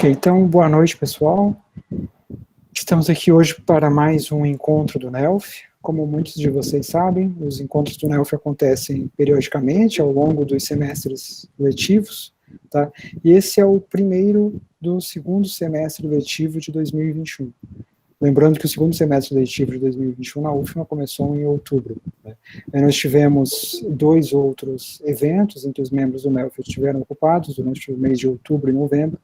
Ok, então boa noite, pessoal. Estamos aqui hoje para mais um encontro do NELF. Como muitos de vocês sabem, os encontros do NELF acontecem periodicamente ao longo dos semestres letivos, tá? E esse é o primeiro do segundo semestre letivo de 2021. Lembrando que o segundo semestre letivo de 2021 na UFMA começou em outubro, né? Aí nós tivemos 2 outros eventos em que os membros do NELF estiveram ocupados durante o mês de outubro e novembro,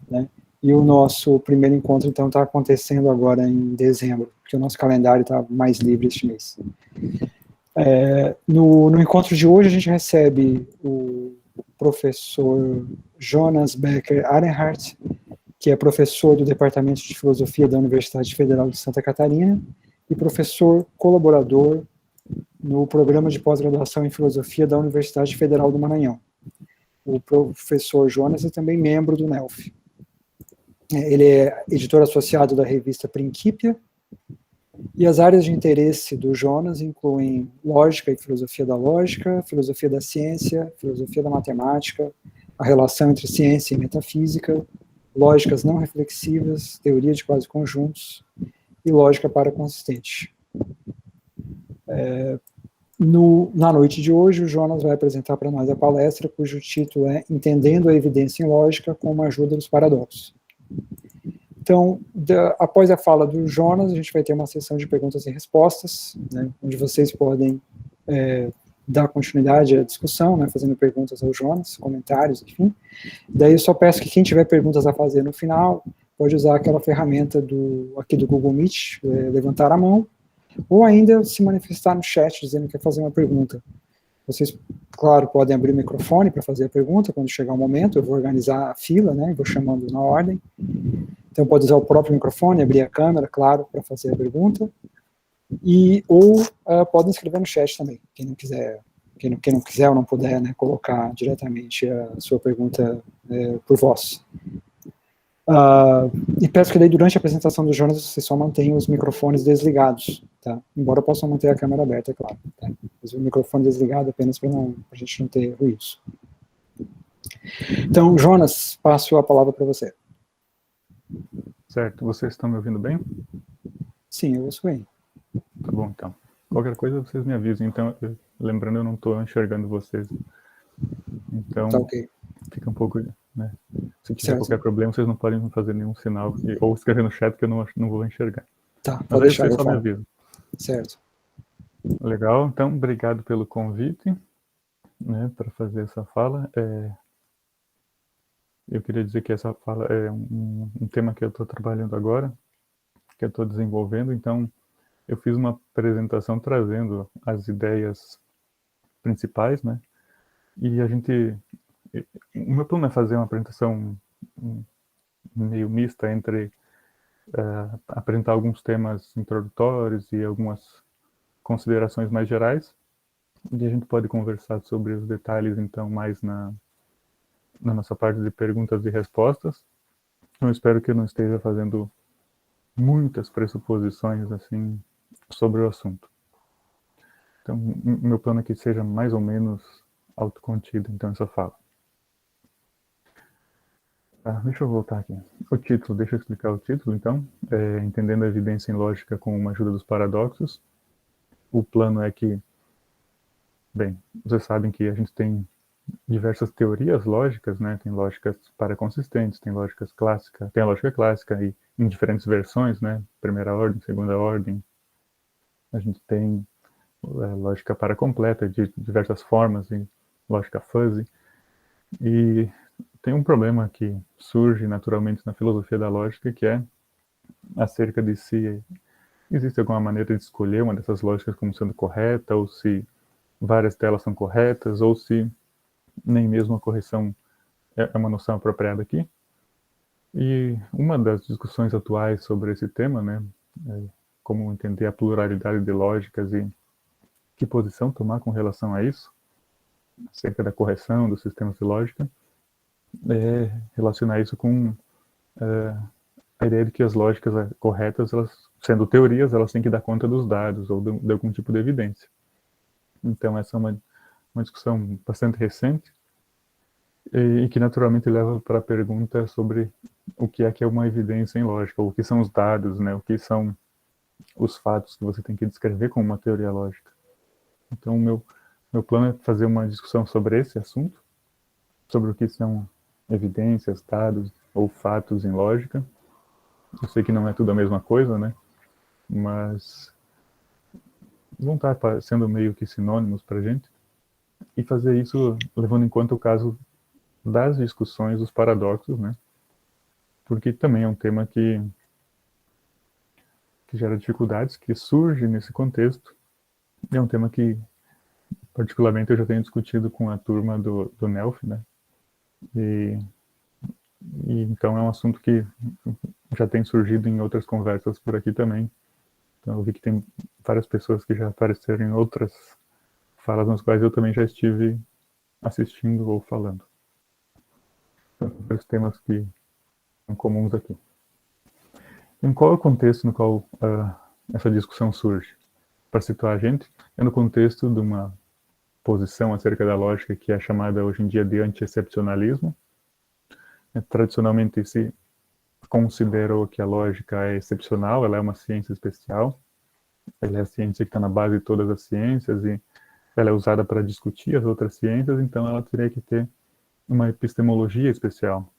né? E o nosso primeiro encontro, então, está acontecendo agora em dezembro, porque o nosso calendário está mais livre este mês. No encontro de hoje, a gente recebe o professor Jonas Becker Arenhardt, que é professor do Departamento de Filosofia da Universidade Federal de Santa Catarina e professor colaborador no programa de pós-graduação em Filosofia da Universidade Federal do Maranhão. O professor Jonas é também membro do NELF. Ele é editor associado da revista Principia, e as áreas de interesse do Jonas incluem lógica e filosofia da lógica, filosofia da ciência, filosofia da matemática, a relação entre ciência e metafísica, lógicas não reflexivas, teoria de quase conjuntos e lógica paraconsistente. Na noite de hoje, o Jonas vai apresentar para nós a palestra, cujo título é Entendendo a Evidência em Lógica com uma Ajuda dos Paradoxos. Então, após a fala do Jonas, a gente vai ter uma sessão de perguntas e respostas, né, onde vocês podem dar continuidade à discussão, né, fazendo perguntas ao Jonas, comentários, enfim. Daí eu só peço que quem tiver perguntas a fazer no final, pode usar aquela ferramenta aqui do Google Meet, levantar a mão, ou ainda se manifestar no chat dizendo que quer fazer uma pergunta. Vocês, claro, podem abrir o microfone para fazer a pergunta quando chegar o momento, eu vou organizar a fila, né, vou chamando na ordem. Então pode usar o próprio microfone, abrir a câmera, claro, para fazer a pergunta, ou podem escrever no chat também, quem não quiser ou não puder, né, colocar diretamente a sua pergunta por voz. E peço que daí durante a apresentação do Jonas vocês só mantenham os microfones desligados, tá? Embora possam manter a câmera aberta, é claro, tá? Mas o microfone desligado apenas para a gente não ter ruídos. Então, Jonas, passo a palavra para você. Certo, vocês estão me ouvindo bem? Sim, eu ouço bem. Tá bom, então. Qualquer coisa vocês me avisem. Então, lembrando, eu não estou enxergando vocês. Então, tá, okay. Fica um pouco, né? Se tiver certo. Qualquer problema, vocês não podem fazer nenhum sinal, ou escrever no chat que eu não vou enxergar. Tá, mas pode aí deixar, vocês eu só me falo. avisam. Certo. Legal, então, obrigado pelo convite, né, para fazer essa fala. Eu queria dizer que essa fala é um tema que eu estou trabalhando agora, que eu estou desenvolvendo, então eu fiz uma apresentação trazendo as ideias principais, né, e o meu plano é fazer uma apresentação meio mista entre apresentar alguns temas introdutórios e algumas considerações mais gerais, e a gente pode conversar sobre os detalhes, então, mais na nossa parte de perguntas e respostas. Eu espero que eu não esteja fazendo muitas pressuposições assim sobre o assunto. Então, meu plano é que seja mais ou menos autocontido, então, essa fala. Deixa eu voltar aqui. O título, deixa eu explicar o título, então. Entendendo a evidência em lógica com uma ajuda dos paradoxos. O plano é que, bem, vocês sabem que a gente tem diversas teorias lógicas, né? Tem lógicas paraconsistentes, tem lógica clássica e em diferentes versões, né? Primeira ordem, segunda ordem. A gente tem lógica paracompleta de diversas formas e lógica fuzzy. E tem um problema que surge naturalmente na filosofia da lógica, que é acerca de se existe alguma maneira de escolher uma dessas lógicas como sendo correta, ou se várias delas são corretas, ou se nem mesmo a correção é uma noção apropriada aqui. E uma das discussões atuais sobre esse tema, né, como entender a pluralidade de lógicas e que posição tomar com relação a isso, acerca da correção dos sistemas de lógica, relacionar isso com a ideia de que as lógicas corretas, elas, sendo teorias, elas têm que dar conta dos dados ou de algum tipo de evidência. Então essa é uma discussão bastante recente e que naturalmente leva para a pergunta sobre o que é uma evidência em lógica, ou o que são os dados, né? O que são os fatos que você tem que descrever com uma teoria lógica. Então, meu plano é fazer uma discussão sobre esse assunto, sobre o que são evidências, dados ou fatos em lógica. Eu sei que não é tudo a mesma coisa, né? Mas vão estar sendo meio que sinônimos para a gente. E fazer isso levando em conta o caso das discussões dos paradoxos, né? Porque também é um tema que gera dificuldades, que surge nesse contexto. E é um tema que, particularmente, eu já tenho discutido com a turma do NELF, né? E então é um assunto que já tem surgido em outras conversas por aqui também. Então eu vi que tem várias pessoas que já apareceram em outras falas nas quais eu também já estive assistindo ou falando. Então, os temas que são comuns aqui. Em qual é o contexto no qual essa discussão surge? Para situar a gente, é no contexto de uma posição acerca da lógica que é chamada hoje em dia de anti-excepcionalismo. Tradicionalmente se considerou que a lógica é excepcional, ela é uma ciência especial, ela é a ciência que está na base de todas as ciências e ela é usada para discutir as outras ciências, então ela teria que ter uma epistemologia especial.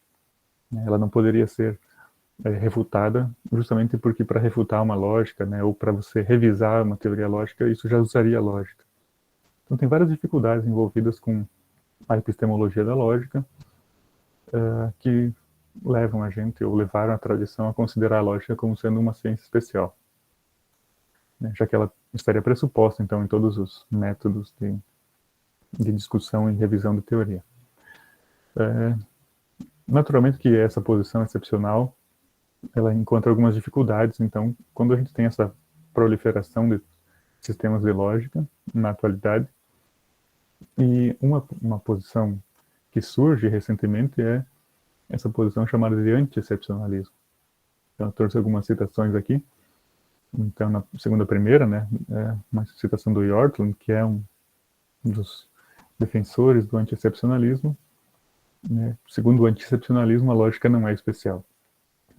Ela não poderia ser refutada, justamente porque para refutar uma lógica, né, ou para você revisar uma teoria lógica, isso já usaria lógica. Então tem várias dificuldades envolvidas com a epistemologia da lógica, que levam a gente, ou levaram a tradição a considerar a lógica como sendo uma ciência especial, né, já que ela estaria pressuposta, então, em todos os métodos de discussão e revisão de teoria. Naturalmente que essa posição excepcional, ela encontra algumas dificuldades, então, quando a gente tem essa proliferação de sistemas de lógica na atualidade, e uma posição que surge recentemente é essa posição chamada de anti-excepcionalismo. Então, eu trouxe algumas citações aqui. Então, na segunda primeira, né, é uma citação do Yortland, que é um dos defensores do anti-excepcionalismo. Né? Segundo o anti-excepcionalismo, a lógica não é especial.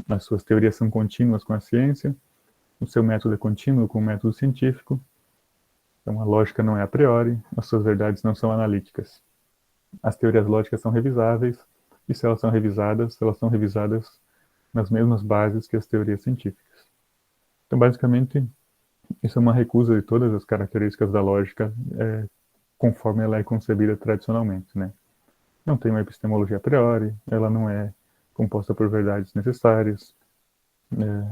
As suas teorias são contínuas com a ciência, o seu método é contínuo com o método científico, então a lógica não é a priori, as suas verdades não são analíticas. As teorias lógicas são revisáveis, e se elas são revisadas nas mesmas bases que as teorias científicas. Então, basicamente, isso é uma recusa de todas as características da lógica conforme ela é concebida tradicionalmente, né? Não tem uma epistemologia a priori, ela não é composta por verdades necessárias,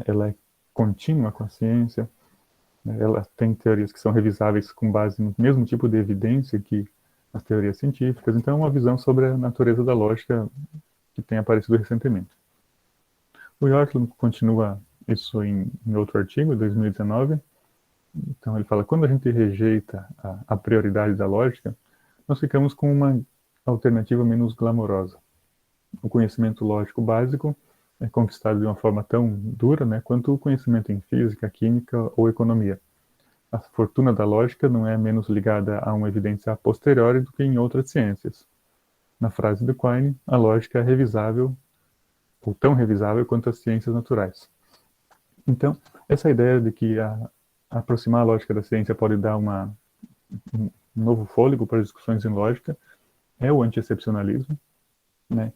ela é contínua com a ciência, né? Ela tem teorias que são revisáveis com base no mesmo tipo de evidência que as teorias científicas, então é uma visão sobre a natureza da lógica que tem aparecido recentemente. O Yortland continua isso em outro artigo, 2019. Então ele fala, quando a gente rejeita a prioridade da lógica, nós ficamos com uma alternativa menos glamourosa. O conhecimento lógico básico é conquistado de uma forma tão dura, né, quanto o conhecimento em física, química ou economia. A fortuna da lógica não é menos ligada a uma evidência a posteriori do que em outras ciências. Na frase de Quine, a lógica é revisável, ou tão revisável quanto as ciências naturais. Então, essa ideia de que aproximar a lógica da ciência pode dar um novo fôlego para as discussões em lógica é o anti-excepcionalismo, né?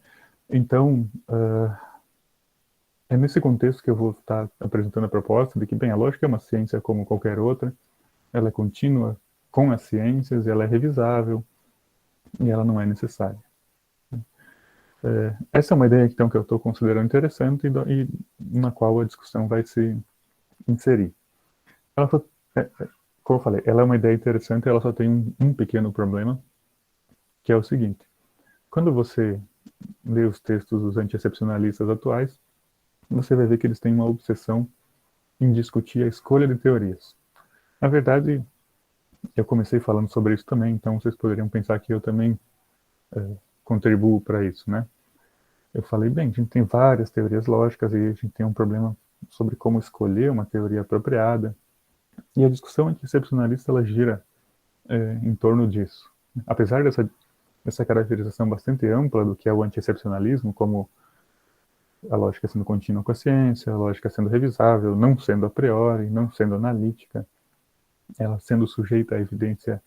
Então, é nesse contexto que eu vou estar apresentando a proposta de que, bem, a lógica é uma ciência como qualquer outra, ela é contínua com as ciências, ela é revisável e ela não é necessária. Essa é uma ideia, então, que eu estou considerando interessante e na qual a discussão vai se inserir. Ela só, como eu falei, ela é uma ideia interessante, ela só tem um pequeno problema, que é o seguinte. Quando você lê os textos dos anti-excepcionalistas atuais, você vai ver que eles têm uma obsessão em discutir a escolha de teorias. Na verdade, eu comecei falando sobre isso também, então vocês poderiam pensar que eu também contribuo para isso, né? Eu falei, bem, a gente tem várias teorias lógicas e a gente tem um problema sobre como escolher uma teoria apropriada. E a discussão anti-excepcionalista, ela gira em torno disso. Apesar dessa caracterização bastante ampla do que é o anti-excepcionalismo, como a lógica sendo contínua com a ciência, a lógica sendo revisável, não sendo a priori, não sendo analítica, ela sendo sujeita à evidência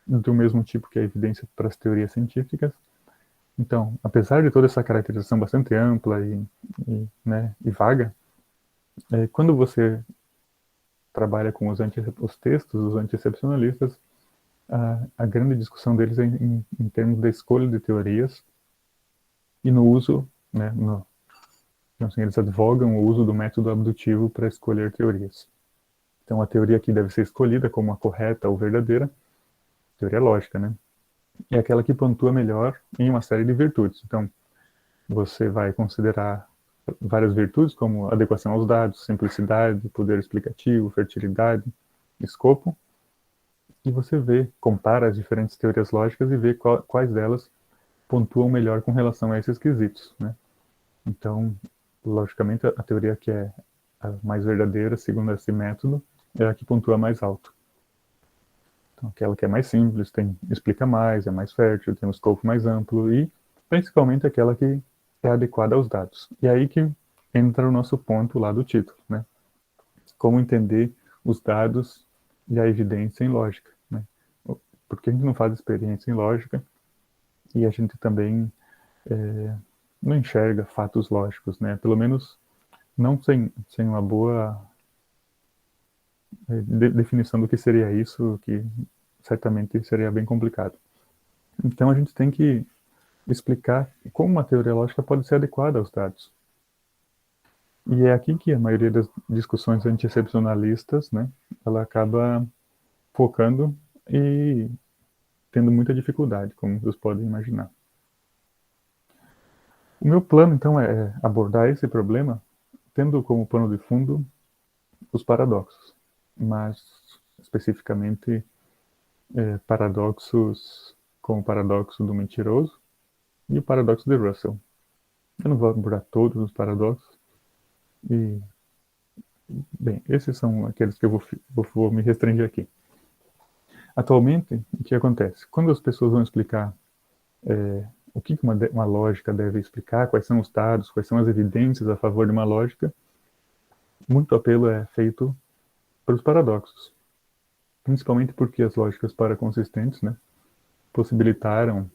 do mesmo tipo que a evidência para as teorias científicas. Então, apesar de toda essa caracterização bastante ampla e vaga, quando você trabalha com os textos dos anti-excepcionalistas, a grande discussão deles é em termos da escolha de teorias e no uso, né, então, assim, eles advogam o uso do método abdutivo para escolher teorias. Então, a teoria que deve ser escolhida como a correta ou verdadeira, teoria lógica, né, é aquela que pontua melhor em uma série de virtudes. Então, você vai considerar várias virtudes, como adequação aos dados, simplicidade, poder explicativo, fertilidade, escopo, e você compara as diferentes teorias lógicas e vê quais delas pontuam melhor com relação a esses quesitos, né? Então, logicamente, a teoria que é a mais verdadeira, segundo esse método, é a que pontua mais alto. Então, aquela que é mais simples, explica mais, é mais fértil, tem um escopo mais amplo e, principalmente, aquela que é adequada aos dados. E aí que entra o nosso ponto lá do título, né? Como entender os dados e a evidência em lógica, né? Porque a gente não faz experiência em lógica e a gente também não enxerga fatos lógicos, né? Pelo menos não sem uma boa definição do que seria isso, que certamente seria bem complicado. Então a gente tem que explicar como uma teoria lógica pode ser adequada aos dados. E é aqui que a maioria das discussões anti-excepcionalistas, né, ela acaba focando e tendo muita dificuldade, como vocês podem imaginar. O meu plano, então, é abordar esse problema tendo como pano de fundo os paradoxos, mas especificamente paradoxos como o paradoxo do mentiroso e o paradoxo de Russell. Eu não vou abordar todos os paradoxos e, bem, esses são aqueles que eu vou me restringir aqui. Atualmente, o que acontece? Quando as pessoas vão explicar o que uma lógica deve explicar, quais são os dados, quais são as evidências a favor de uma lógica, muito apelo é feito para os paradoxos. Principalmente porque as lógicas paraconsistentes, né, possibilitaram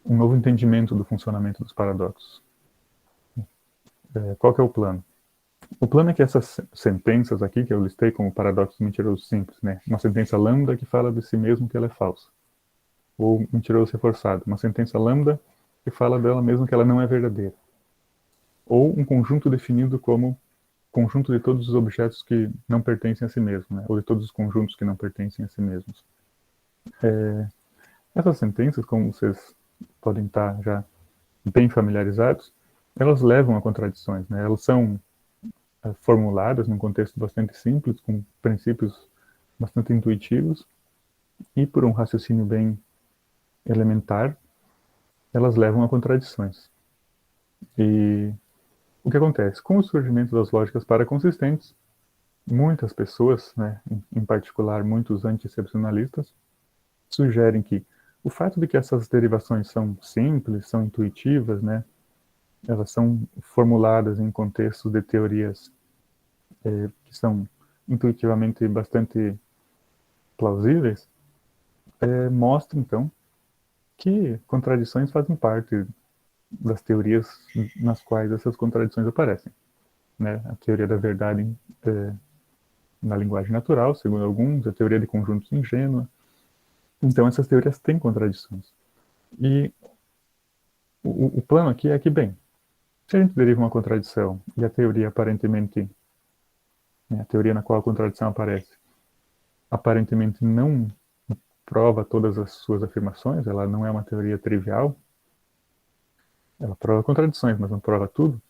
um novo entendimento do funcionamento dos paradoxos. Qual que é o plano? O plano é que essas sentenças aqui, que eu listei como paradoxo mentiroso simples, né, uma sentença lambda que fala de si mesmo que ela é falsa, ou mentiroso reforçado, uma sentença lambda que fala dela mesmo que ela não é verdadeira, ou um conjunto definido como conjunto de todos os objetos que não pertencem a si mesmo, né, ou de todos os conjuntos que não pertencem a si mesmos. Essas sentenças, como vocês podem estar já bem familiarizados, elas levam a contradições, né? Elas são formuladas num contexto bastante simples, com princípios bastante intuitivos, e por um raciocínio bem elementar, elas levam a contradições. E o que acontece? Com o surgimento das lógicas paraconsistentes, muitas pessoas, né, em particular muitos anti-excepcionalistas, sugerem que o fato de que essas derivações são simples, são intuitivas, né, elas são formuladas em contextos de teorias que são intuitivamente bastante plausíveis, mostra, então, que contradições fazem parte das teorias nas quais essas contradições aparecem. Né? A teoria da verdade na linguagem natural, segundo alguns, a teoria de conjuntos ingênua. Então, essas teorias têm contradições. E o plano aqui é que, bem, se a gente deriva uma contradição e a teoria aparentemente, né, a teoria na qual a contradição aparece, aparentemente não prova todas as suas afirmações, ela não é uma teoria trivial, ela prova contradições, mas não prova tudo,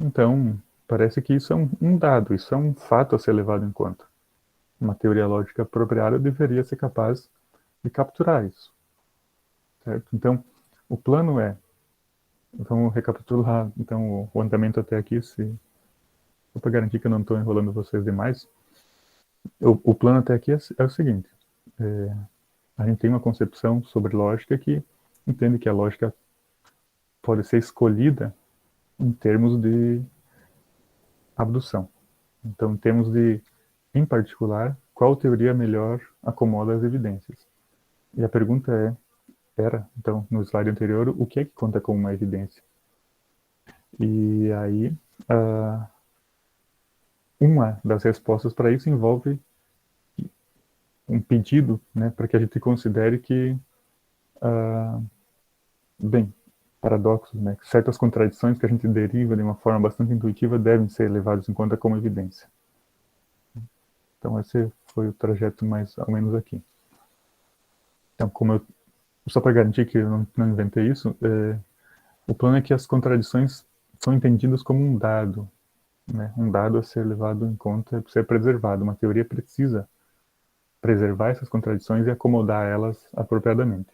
então parece que isso é um dado, isso é um fato a ser levado em conta. Uma teoria lógica apropriada deveria ser capaz de capturar isso. Certo? Então, o plano é, vamos recapitular então o andamento até aqui, só para garantir que eu não estou enrolando vocês demais. O plano até aqui é o seguinte, a gente tem uma concepção sobre lógica que entende que a lógica pode ser escolhida em termos de abdução. Então, em termos de, em particular, qual teoria melhor acomoda as evidências? E a pergunta então, no slide anterior, o que é que conta como uma evidência? E aí, uma das respostas para isso envolve um pedido, né, para que a gente considere que, bem, paradoxos, né, certas contradições que a gente deriva de uma forma bastante intuitiva devem ser levadas em conta como evidência. Então, esse foi o trajeto mais ou menos aqui. Então, só para garantir que eu não inventei isso, o plano é que as contradições são entendidas como um dado, né, um dado a ser levado em conta, a ser preservado. Uma teoria precisa preservar essas contradições e acomodar elas apropriadamente.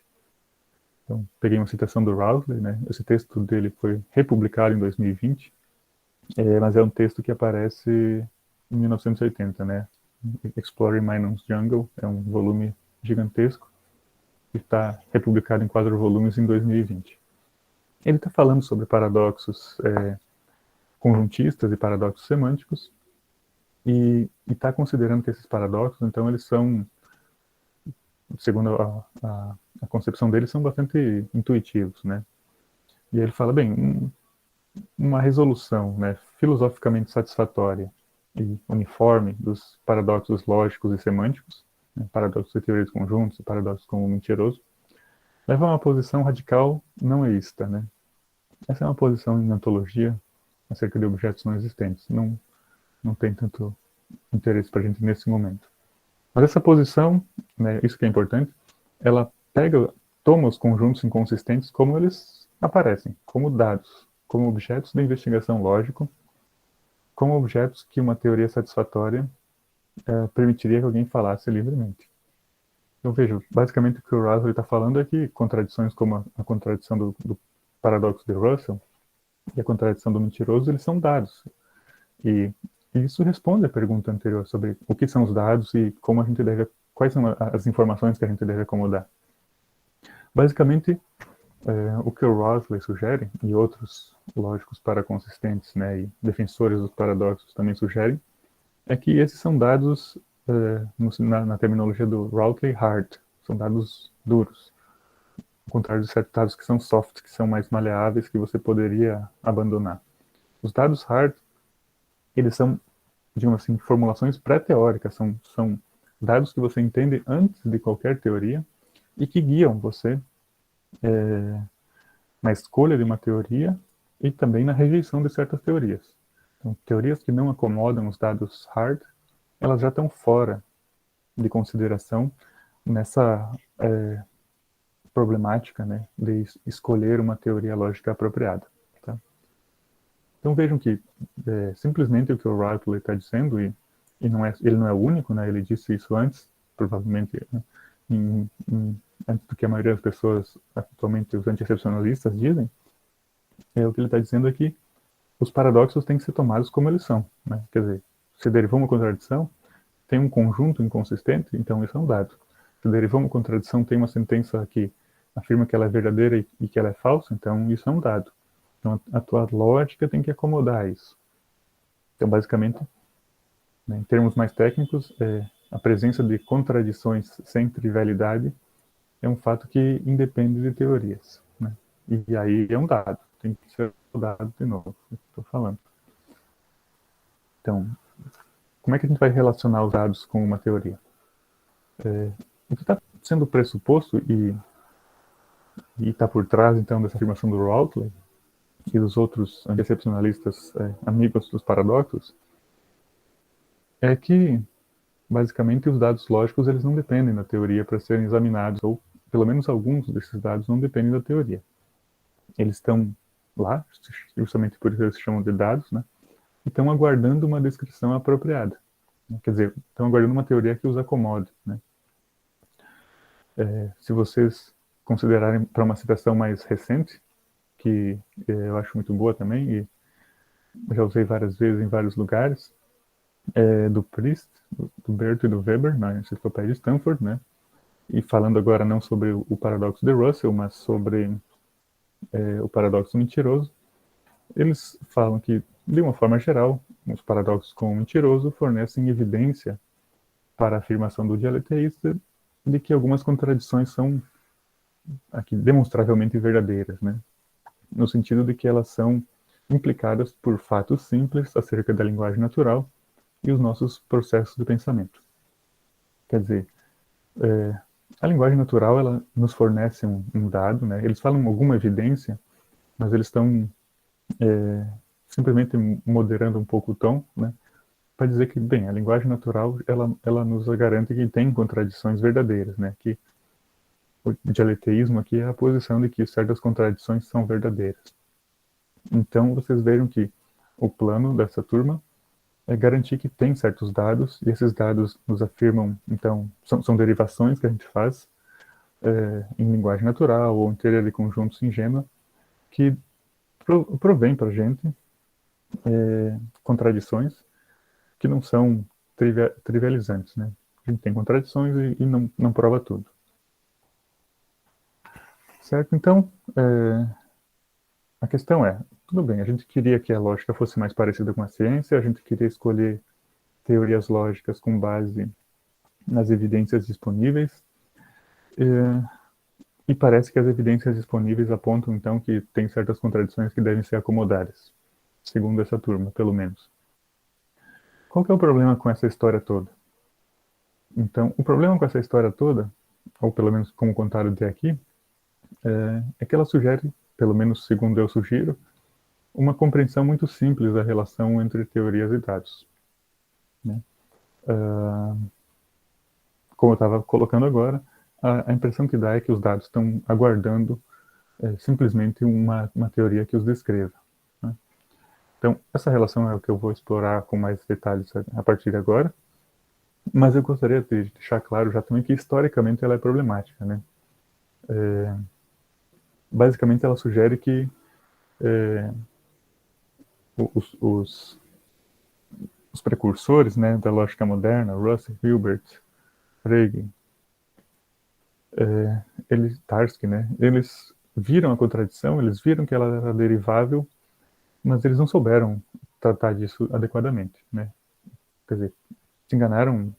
Então, peguei uma citação do Routley, né? Esse texto dele foi republicado em 2020, mas é um texto que aparece em 1980, né? Exploring Minon's Jungle é um volume gigantesco que está republicado em 4 volumes em 2020. Ele está falando sobre paradoxos conjuntistas e paradoxos semânticos e está considerando que esses paradoxos, então, eles são, segundo a concepção dele, são bastante intuitivos, né? E aí ele fala, bem, uma resolução, né, filosoficamente satisfatória e uniforme dos paradoxos lógicos e semânticos, né, paradoxos de teoria dos conjuntos e paradoxos como mentiroso, leva a uma posição radical não eísta, né? Essa é uma posição em ontologia acerca de objetos não existentes. Não tem tanto interesse para a gente nesse momento. Mas essa posição, né, isso que é importante, ela toma os conjuntos inconsistentes como eles aparecem, como dados, como objetos de investigação lógico, como objetos que uma teoria satisfatória permitiria que alguém falasse livremente. Então, vejo, basicamente o que o Russell está falando é que contradições como a contradição do paradoxo de Russell e a contradição do mentiroso, eles são dados. E isso responde à pergunta anterior sobre o que são os dados e como a gente quais são as informações que a gente deve acomodar. Basicamente, o que o Rosley sugere, e outros lógicos paraconsistentes, né, e defensores dos paradoxos também sugerem, é que esses são dados, na terminologia do Rotley, hard, são dados duros, ao contrário de certos dados que são soft, que são mais maleáveis, que você poderia abandonar. Os dados hard, eles são, digamos assim, formulações pré-teóricas, são dados que você entende antes de qualquer teoria e que guiam você na escolha de uma teoria e também na rejeição de certas teorias. Então, teorias que não acomodam os dados hard, elas já estão fora de consideração nessa problemática, né, de escolher uma teoria lógica apropriada. Tá? Então vejam que simplesmente o que o Rotley está dizendo, e ele não é o único, né, ele disse isso antes, provavelmente, né, antes do que a maioria das pessoas, atualmente os anti-excepcionalistas, dizem, o que ele está dizendo é que os paradoxos têm que ser tomados como eles são. Né? Quer dizer, se derivou uma contradição, tem um conjunto inconsistente, então isso é um dado. Se derivou uma contradição, tem uma sentença que afirma que ela é verdadeira e que ela é falsa, então isso é um dado. Então a tua lógica tem que acomodar isso. Então, basicamente, né, em termos mais técnicos, a presença de contradições sem trivialidade é um fato que independe de teorias. Né? E aí é um dado, tem que ser dado de novo, estou falando. Então, como é que a gente vai relacionar os dados com uma teoria? O que está sendo pressuposto e está por trás, então, dessa afirmação do Rotley e dos outros anti-excepcionalistas amigos dos paradoxos é que, basicamente, os dados lógicos eles não dependem da teoria para serem examinados, ou pelo menos alguns desses dados não dependem da teoria. Eles estão lá, justamente por isso eles se chamam de dados, né? E estão aguardando uma descrição apropriada. Quer dizer, estão aguardando uma teoria que os acomode. Né? Se vocês considerarem para uma citação mais recente, que eu acho muito boa também, e já usei várias vezes em vários lugares, do Priest, do Bert e do Weber, na Enciclopédia de Stanford, né? E falando agora não sobre o paradoxo de Russell, mas sobre o paradoxo mentiroso, eles falam que, de uma forma geral, os paradoxos com o mentiroso fornecem evidência para a afirmação do dialeteísta de que algumas contradições são aqui demonstravelmente verdadeiras, né? No sentido de que elas são implicadas por fatos simples acerca da linguagem natural e os nossos processos de pensamento. Quer dizer, a linguagem natural ela nos fornece um dado, né? Eles falam alguma evidência, mas eles estão simplesmente moderando um pouco o tom, né? Para dizer que, bem, a linguagem natural ela nos garante que tem contradições verdadeiras, né? Que o dialeteísmo aqui é a posição de que certas contradições são verdadeiras. Então, vocês vejam que o plano dessa turma é garantir que tem certos dados, e esses dados nos afirmam, então, são derivações que a gente faz em linguagem natural ou em teoria de conjuntos ingênua, que provém para a gente contradições que não são trivializantes, né? A gente tem contradições e não prova tudo. Certo? Então, a questão é, tudo bem, a gente queria que a lógica fosse mais parecida com a ciência, a gente queria escolher teorias lógicas com base nas evidências disponíveis, e parece que as evidências disponíveis apontam, então, que tem certas contradições que devem ser acomodadas, segundo essa turma, pelo menos. Qual que é o problema com essa história toda? Então, o problema com essa história toda, ou pelo menos como contado até aqui, é que ela sugere, pelo menos segundo eu sugiro, uma compreensão muito simples da relação entre teorias e dados. Né? Como eu estava colocando agora, a impressão que dá é que os dados estão aguardando simplesmente uma teoria que os descreva. Né? Então, essa relação é o que eu vou explorar com mais detalhes a partir de agora, mas eu gostaria de deixar claro já também que historicamente ela é problemática. Né? Basicamente, ela sugere que os precursores, né, da lógica moderna, Russell, Hilbert, Frege, Tarski, né, eles viram a contradição, eles viram que ela era derivável, mas eles não souberam tratar disso adequadamente, né? Quer dizer, se enganaram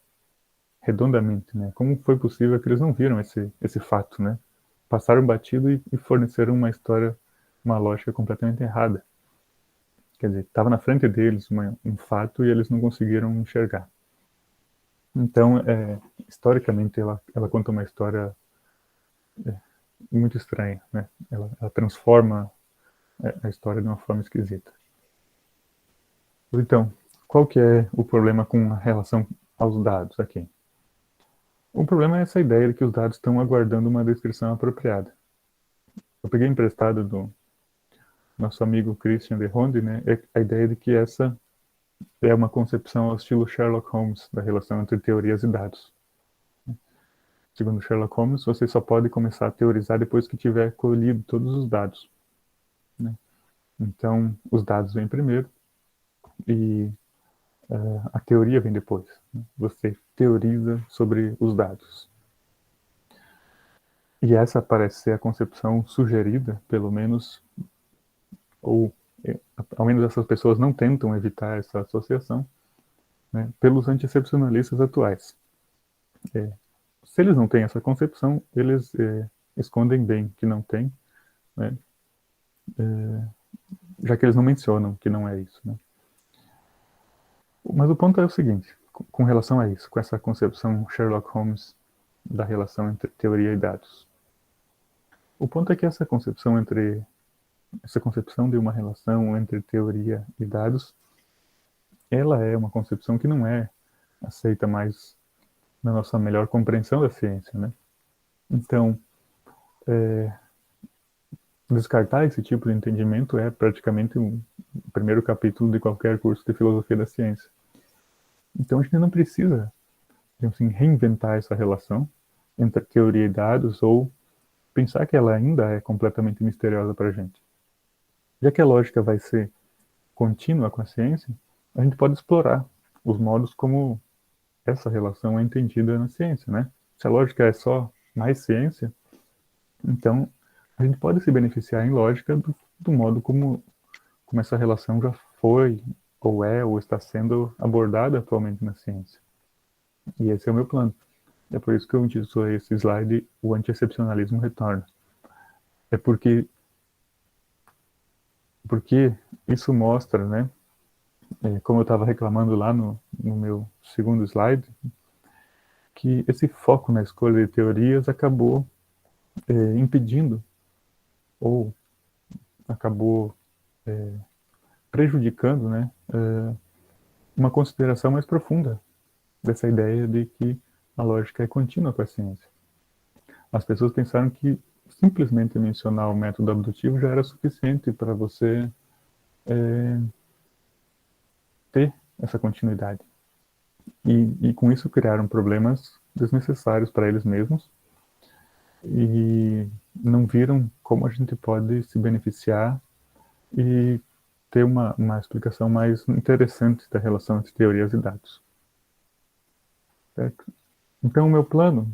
redondamente, né? Como foi possível que eles não viram esse fato, né? Passaram batido e forneceram uma história, uma lógica completamente errada. Quer dizer, estava na frente deles um fato e eles não conseguiram enxergar. Então, historicamente, ela conta uma história muito estranha, né? Ela transforma a história de uma forma esquisita. Então, qual que é o problema com a relação aos dados aqui? O problema é essa ideia de que os dados estão aguardando uma descrição apropriada. Eu peguei emprestado do nosso amigo Christian de Ronde, né, a ideia de que essa é uma concepção ao estilo Sherlock Holmes da relação entre teorias e dados. Segundo Sherlock Holmes, você só pode começar a teorizar depois que tiver colhido todos os dados. Né? Então, os dados vêm primeiro e a teoria vem depois. Né? Você teoriza sobre os dados. E essa parece ser a concepção sugerida, pelo menos, ou ao menos essas pessoas não tentam evitar essa associação, né, pelos antiexcepcionalistas atuais. Se eles não têm essa concepção, eles escondem bem que não têm, né, já que eles não mencionam que não é isso. Né. Mas o ponto é o seguinte, com relação a isso, com essa concepção Sherlock Holmes da relação entre teoria e dados. O ponto é que essa concepção de uma relação entre teoria e dados, ela é uma concepção que não é aceita mais na nossa melhor compreensão da ciência, né? Então, descartar esse tipo de entendimento é praticamente o primeiro capítulo de qualquer curso de filosofia da ciência. Então, a gente não precisa, assim, reinventar essa relação entre teoria e dados ou pensar que ela ainda é completamente misteriosa para a gente. Já que a lógica vai ser contínua com a ciência, a gente pode explorar os modos como essa relação é entendida na ciência, né? Se a lógica é só mais ciência, então a gente pode se beneficiar em lógica do modo como como essa relação já foi, ou é, ou está sendo abordada atualmente na ciência. E esse é o meu plano. É por isso que eu intitulei esse slide "O Anti-Excepcionalismo Retorna". É porque isso mostra, né, como eu estava reclamando lá no meu segundo slide, que esse foco na escolha de teorias acabou impedindo, ou acabou prejudicando, né, uma consideração mais profunda dessa ideia de que a lógica é contínua com a ciência. As pessoas pensaram que simplesmente mencionar o método abdutivo já era suficiente para você ter essa continuidade. E com isso criaram problemas desnecessários para eles mesmos e não viram como a gente pode se beneficiar e ter uma explicação mais interessante da relação entre teorias e dados. Certo? Então, o meu plano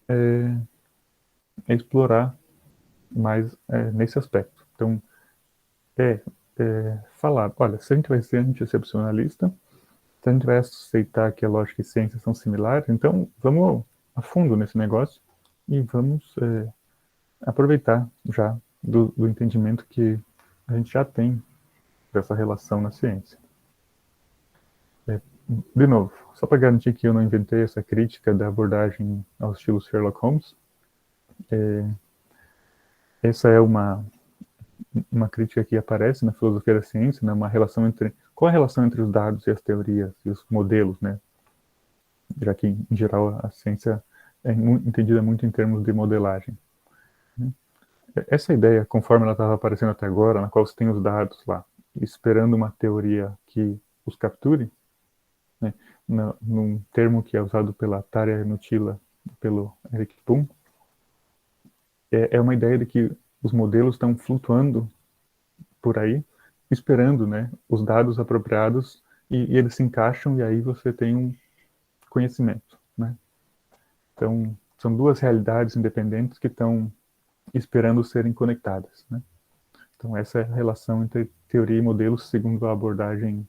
é explorar mais nesse aspecto. Então, falar, olha, se a gente vai ser anti-excepcionalista, se a gente vai aceitar que a lógica e a ciência são similares, então vamos a fundo nesse negócio e vamos aproveitar já do entendimento que a gente já tem dessa relação na ciência. De novo, só para garantir que eu não inventei essa crítica da abordagem ao estilo Sherlock Holmes, essa é uma crítica que aparece na filosofia da ciência, né, uma relação qual a relação entre os dados e as teorias e os modelos, né? Já que, em geral, a ciência é entendida muito em termos de modelagem. Essa ideia, conforme ela estava aparecendo até agora, na qual você tem os dados lá, esperando uma teoria que os capture, né, num termo que é usado pela Tarja Nutila e pelo Eric Puhm, é uma ideia de que os modelos estão flutuando por aí, esperando, né, os dados apropriados e eles se encaixam e aí você tem um conhecimento, né? Então, são duas realidades independentes que estão esperando serem conectadas, né? Então, essa é a relação entre teoria e modelos segundo a abordagem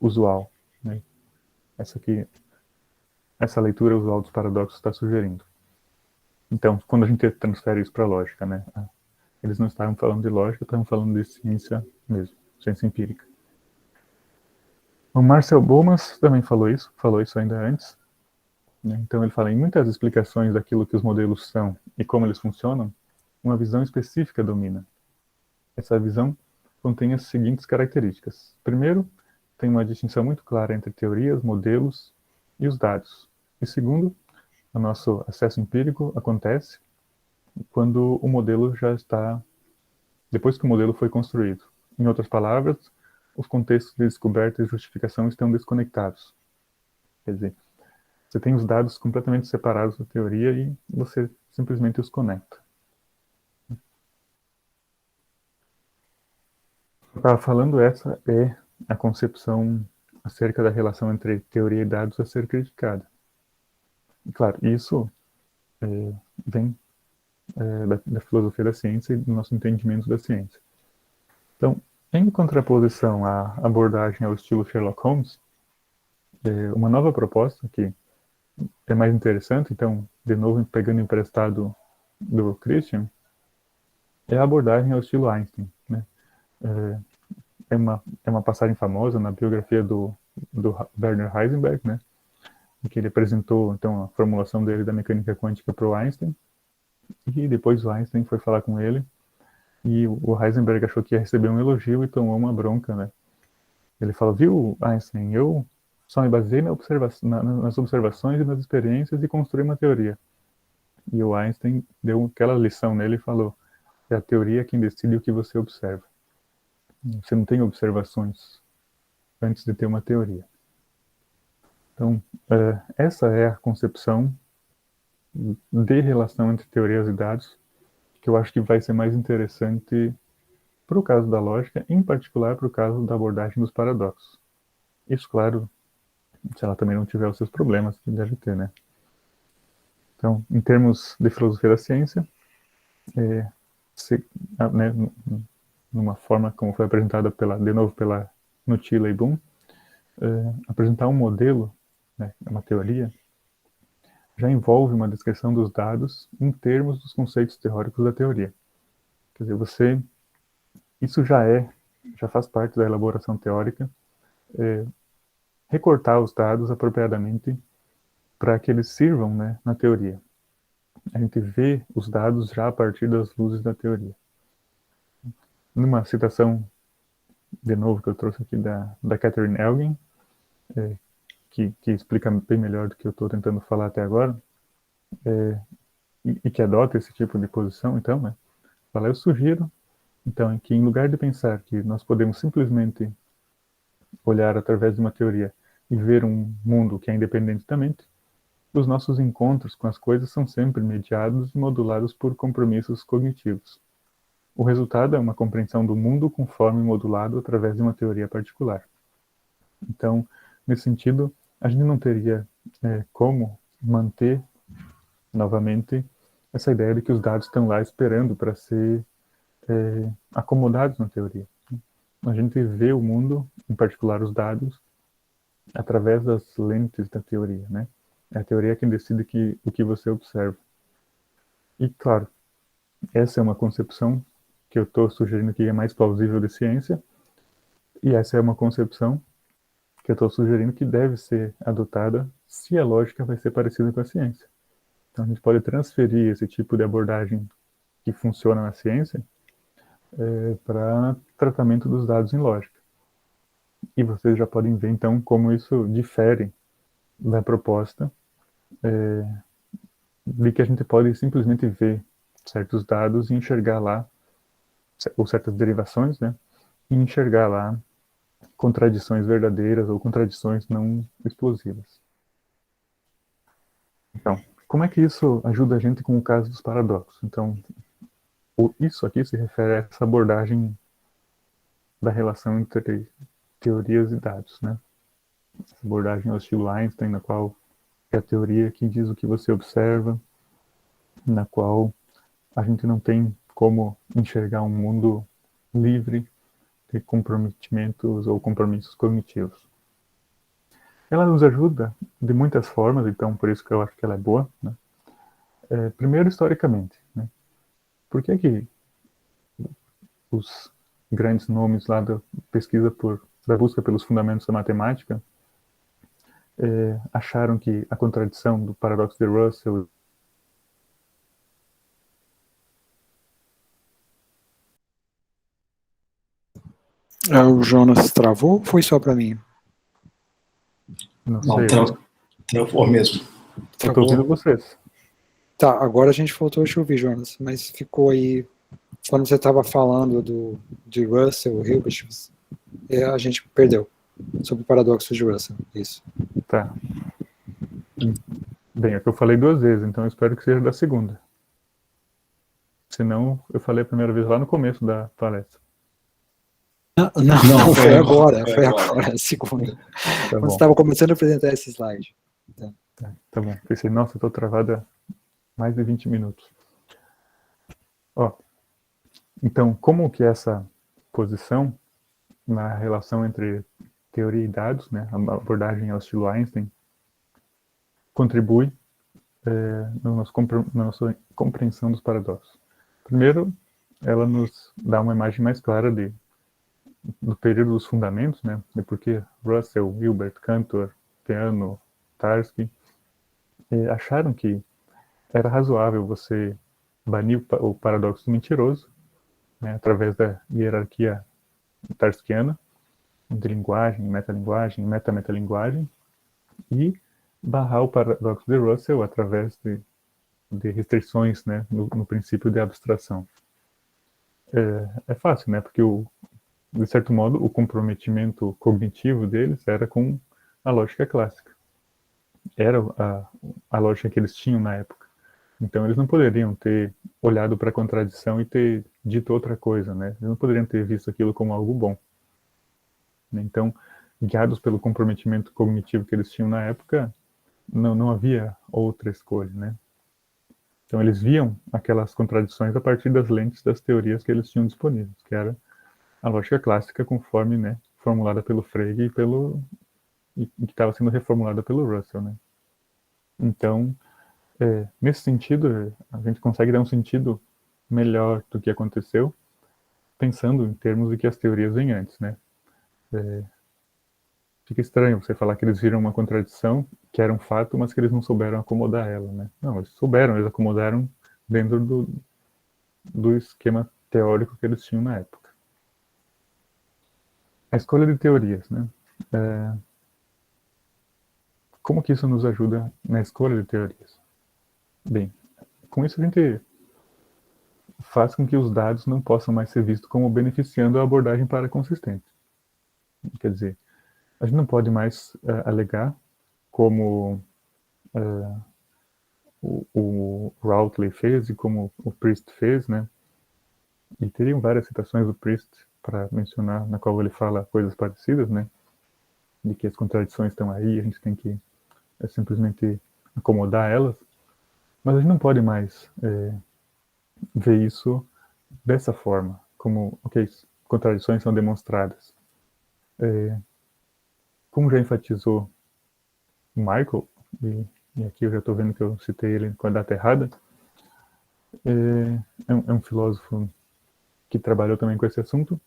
usual, né? Essa leitura usual dos paradoxos está sugerindo. Então, quando a gente transfere isso para a lógica, né? Eles não estavam falando de lógica, estavam falando de ciência mesmo, ciência empírica. O Marcel Bohmas também falou isso ainda antes. Né? Então ele fala, em muitas explicações daquilo que os modelos são e como eles funcionam, uma visão específica domina. Essa visão contém as seguintes características. Primeiro, tem uma distinção muito clara entre teorias, modelos e os dados. E segundo, o nosso acesso empírico acontece quando o modelo já está, depois que o modelo foi construído. Em outras palavras, os contextos de descoberta e justificação estão desconectados. Quer dizer, você tem os dados completamente separados da teoria e você simplesmente os conecta. Eu estava falando, essa é a concepção acerca da relação entre teoria e dados a ser criticada. E, claro, isso vem da filosofia da ciência e do nosso entendimento da ciência. Então, em contraposição à abordagem ao estilo Sherlock Holmes, uma nova proposta que é mais interessante, então, de novo, pegando emprestado do Christian, é a abordagem ao estilo Einstein. Né? É uma passagem famosa na biografia do Werner Heisenberg, né? Em que ele apresentou, então, a formulação dele da mecânica quântica para o Einstein, e depois o Einstein foi falar com ele, e o Heisenberg achou que ia receber um elogio e tomou uma bronca, né? Ele falou, viu, Einstein, eu só me baseei nas observações e nas experiências e construí uma teoria. E o Einstein deu aquela lição nele e falou, é a teoria quem decide o que você observa. Você não tem observações antes de ter uma teoria. Então, essa é a concepção de relação entre teorias e dados que eu acho que vai ser mais interessante para o caso da lógica, em particular para o caso da abordagem dos paradoxos. Isso, claro, se ela também não tiver os seus problemas, que deve ter, né? Então, em termos de filosofia da ciência, né, numa forma como foi apresentada de novo pela Nutila e Boom, apresentar um modelo, né, uma teoria, já envolve uma descrição dos dados em termos dos conceitos teóricos da teoria. Quer dizer, isso já faz parte da elaboração teórica, recortar os dados apropriadamente para que eles sirvam, né, na teoria. A gente vê os dados já a partir das luzes da teoria. Numa citação, de novo, que eu trouxe aqui da Catherine Elgin, que explica bem melhor do que eu estou tentando falar até agora, e que adota esse tipo de posição, então, né, fala, eu sugiro, então, que em lugar de pensar que nós podemos simplesmente olhar através de uma teoria e ver um mundo que é independente da mente, os nossos encontros com as coisas são sempre mediados e modulados por compromissos cognitivos. O resultado é uma compreensão do mundo conforme modulado através de uma teoria particular. Então, nesse sentido, a gente não teria como manter, novamente, essa ideia de que os dados estão lá esperando para ser acomodados na teoria. A gente vê o mundo, em particular os dados, através das lentes da teoria, né? É a teoria quem decide o que você observa. E, claro, essa é uma concepção que eu estou sugerindo que é mais plausível de ciência, e essa é uma concepção que eu estou sugerindo que deve ser adotada se a lógica vai ser parecida com a ciência. Então, a gente pode transferir esse tipo de abordagem que funciona na ciência para tratamento dos dados em lógica. E vocês já podem ver, então, como isso difere da proposta de que a gente pode simplesmente ver certos dados e enxergar lá, ou certas derivações, né, e enxergar lá contradições verdadeiras ou contradições não explosivas. Então, como é que isso ajuda a gente com o caso dos paradoxos? Então, isso aqui se refere a essa abordagem da relação entre teorias e dados, né? Essa abordagem ao estilo Einstein, na qual é a teoria que diz o que você observa, na qual a gente não tem como enxergar um mundo livre de comprometimentos ou compromissos cognitivos. Ela nos ajuda de muitas formas, então por isso que eu acho que ela é boa, né? Primeiro, historicamente, né? Por que os grandes nomes lá da pesquisa da busca pelos fundamentos da matemática acharam que a contradição do paradoxo de Russell O Jonas travou ou foi só para mim? Não sei. Travou mesmo. Eu estou ouvindo vocês. Tá, agora a gente voltou a te ouvir, Jonas, mas ficou aí, quando você estava falando de Russell, Hilbert, a gente perdeu, sobre o paradoxo de Russell, isso. Tá. Bem, é que eu falei 2 vezes, então eu espero que seja da segunda. Senão, eu falei a primeira vez lá no começo da palestra. Não, foi agora, a segunda. Tá quando bom. você estava começando a apresentar esse slide. Tá bom. Pensei, nossa, eu estou travado há mais de 20 minutos. Então, como que essa posição na relação entre teoria e dados, né, a abordagem ao estilo Einstein, contribui na nossa compreensão dos paradoxos? Primeiro, ela nos dá uma imagem mais clara do período dos fundamentos, né, de por que Russell, Hilbert, Cantor, Peano, Tarski acharam que era razoável você banir o paradoxo do mentiroso, né, através da hierarquia tarskiana, de linguagem, metalinguagem, meta-metalinguagem, e barrar o paradoxo de Russell através de restrições, né, no princípio de abstração. É fácil, né, porque, de certo modo, o comprometimento cognitivo deles era com a lógica clássica. Era a lógica que eles tinham na época. Então, eles não poderiam ter olhado para a contradição e ter dito outra coisa, né? Eles não poderiam ter visto aquilo como algo bom. Então, guiados pelo comprometimento cognitivo que eles tinham na época, não havia outra escolha, né? Então, eles viam aquelas contradições a partir das lentes das teorias que eles tinham disponíveis, que era a lógica clássica conforme, né, formulada pelo Frege e que estava sendo reformulada pelo Russell, né. Então, nesse sentido, a gente consegue dar um sentido melhor do que aconteceu, pensando em termos de que as teorias vêm antes, né. Fica estranho você falar que eles viram uma contradição, que era um fato, mas que eles não souberam acomodar ela, né. Não, eles souberam, eles acomodaram dentro do esquema teórico que eles tinham na época. A escolha de teorias, né. Como que isso nos ajuda na escolha de teorias? Bem, com isso a gente faz com que os dados não possam mais ser vistos como beneficiando a abordagem paraconsistente. Quer dizer, a gente não pode mais alegar, como o Routley fez e como o Priest fez, né? E teriam várias citações do Priest para mencionar, na qual ele fala coisas parecidas, né? De que as contradições estão aí, a gente tem que simplesmente acomodar elas. Mas a gente não pode mais ver isso dessa forma, como, ok, contradições são demonstradas. Como já enfatizou o Michael, e aqui eu já estou vendo que eu citei ele com a data errada, é um filósofo que trabalhou também com esse assunto,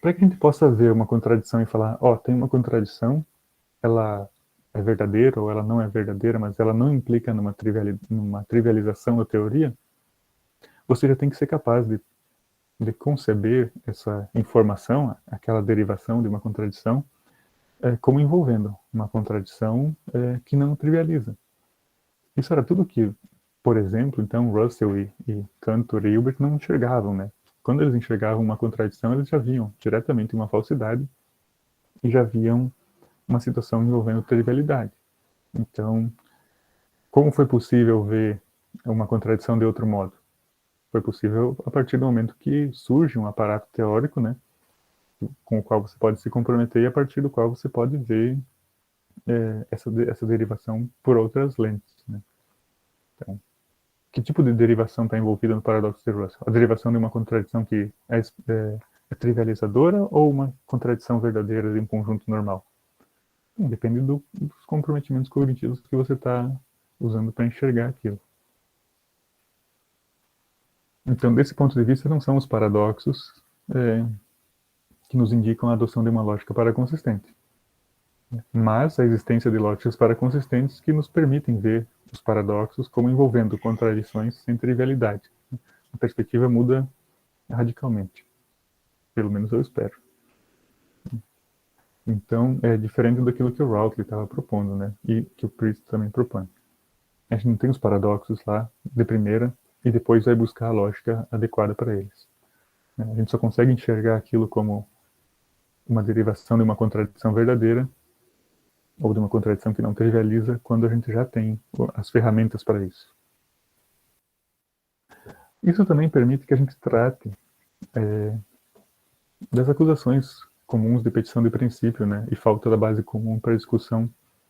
para que a gente possa ver uma contradição e falar, tem uma contradição, ela é verdadeira ou ela não é verdadeira, mas ela não implica numa trivialização da teoria, você já tem que ser capaz de conceber essa informação, aquela derivação de uma contradição, como envolvendo uma contradição que não trivializa. Isso era tudo que, por exemplo, então Russell e Cantor e Hilbert não enxergavam, né? Quando eles enxergavam uma contradição, eles já viam diretamente uma falsidade e já viam uma situação envolvendo trivialidade. Então, como foi possível ver uma contradição de outro modo? Foi possível a partir do momento que surge um aparato teórico, né, com o qual você pode se comprometer e a partir do qual você pode ver essa derivação por outras lentes, né? Então, que tipo de derivação está envolvida no paradoxo de Russell? A derivação de uma contradição que é trivializadora ou uma contradição verdadeira de um conjunto normal? Depende dos comprometimentos cognitivos que você está usando para enxergar aquilo. Então, desse ponto de vista, não são os paradoxos que nos indicam a adoção de uma lógica paraconsistente, mas a existência de lógicas paraconsistentes que nos permitem ver os paradoxos como envolvendo contradições sem trivialidade. A perspectiva muda radicalmente, pelo menos eu espero. Então, é diferente daquilo que o Routley estava propondo, né? E que o Priest também propõe. A gente não tem os paradoxos lá de primeira e depois vai buscar a lógica adequada para eles. A gente só consegue enxergar aquilo como uma derivação de uma contradição verdadeira ou de uma contradição que não trivializa quando a gente já tem as ferramentas para isso. Isso também permite que a gente trate das acusações comuns de petição de princípio, né, e falta da base comum para a discussão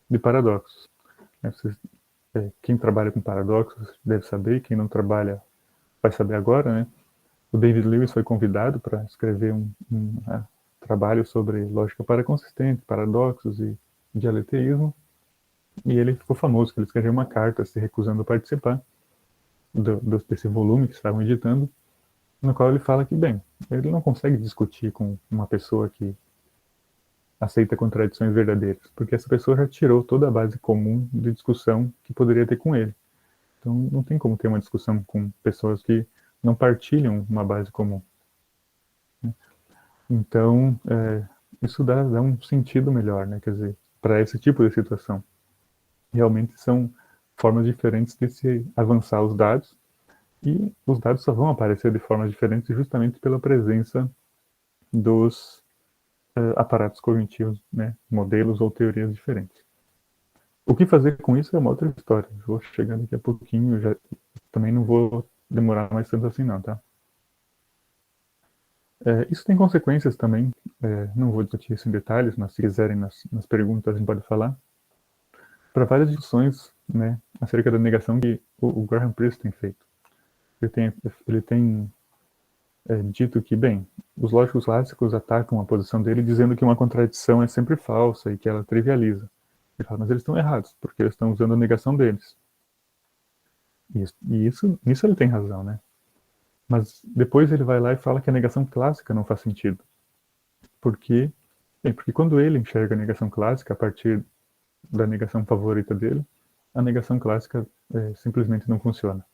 de paradoxos. Quem trabalha com paradoxos deve saber, quem não trabalha vai saber agora, né? O David Lewis foi convidado para escrever um trabalho sobre lógica paraconsistente, paradoxos e dialeteísmo, e ele ficou famoso, que ele escreveu uma carta se recusando a participar desse volume que estavam editando, no qual ele fala que, bem, ele não consegue discutir com uma pessoa que aceita contradições verdadeiras, porque essa pessoa já tirou toda a base comum de discussão que poderia ter com ele. Então, não tem como ter uma discussão com pessoas que não partilham uma base comum. Então, isso dá um sentido melhor, né? Quer dizer, para esse tipo de situação. Realmente são formas diferentes de se avançar os dados, e os dados só vão aparecer de formas diferentes justamente pela presença dos aparatos cognitivos, né? Modelos ou teorias diferentes. O que fazer com isso é uma outra história. Eu vou chegar daqui a pouquinho, também não vou demorar mais tanto assim não, tá? Isso tem consequências também, não vou discutir isso em detalhes, mas se quiserem nas perguntas a gente pode falar, para várias discussões, né, acerca da negação que o Graham Priest tem feito. Ele tem é dito que, bem, os lógicos clássicos atacam a posição dele dizendo que uma contradição é sempre falsa e que ela trivializa. Ele fala, mas eles estão errados, porque eles estão usando a negação deles. Nisso ele tem razão, né? Mas depois ele vai lá e fala que a negação clássica não faz sentido. Por quê? Bem, porque quando ele enxerga a negação clássica a partir da negação favorita dele, a negação clássica simplesmente não funciona.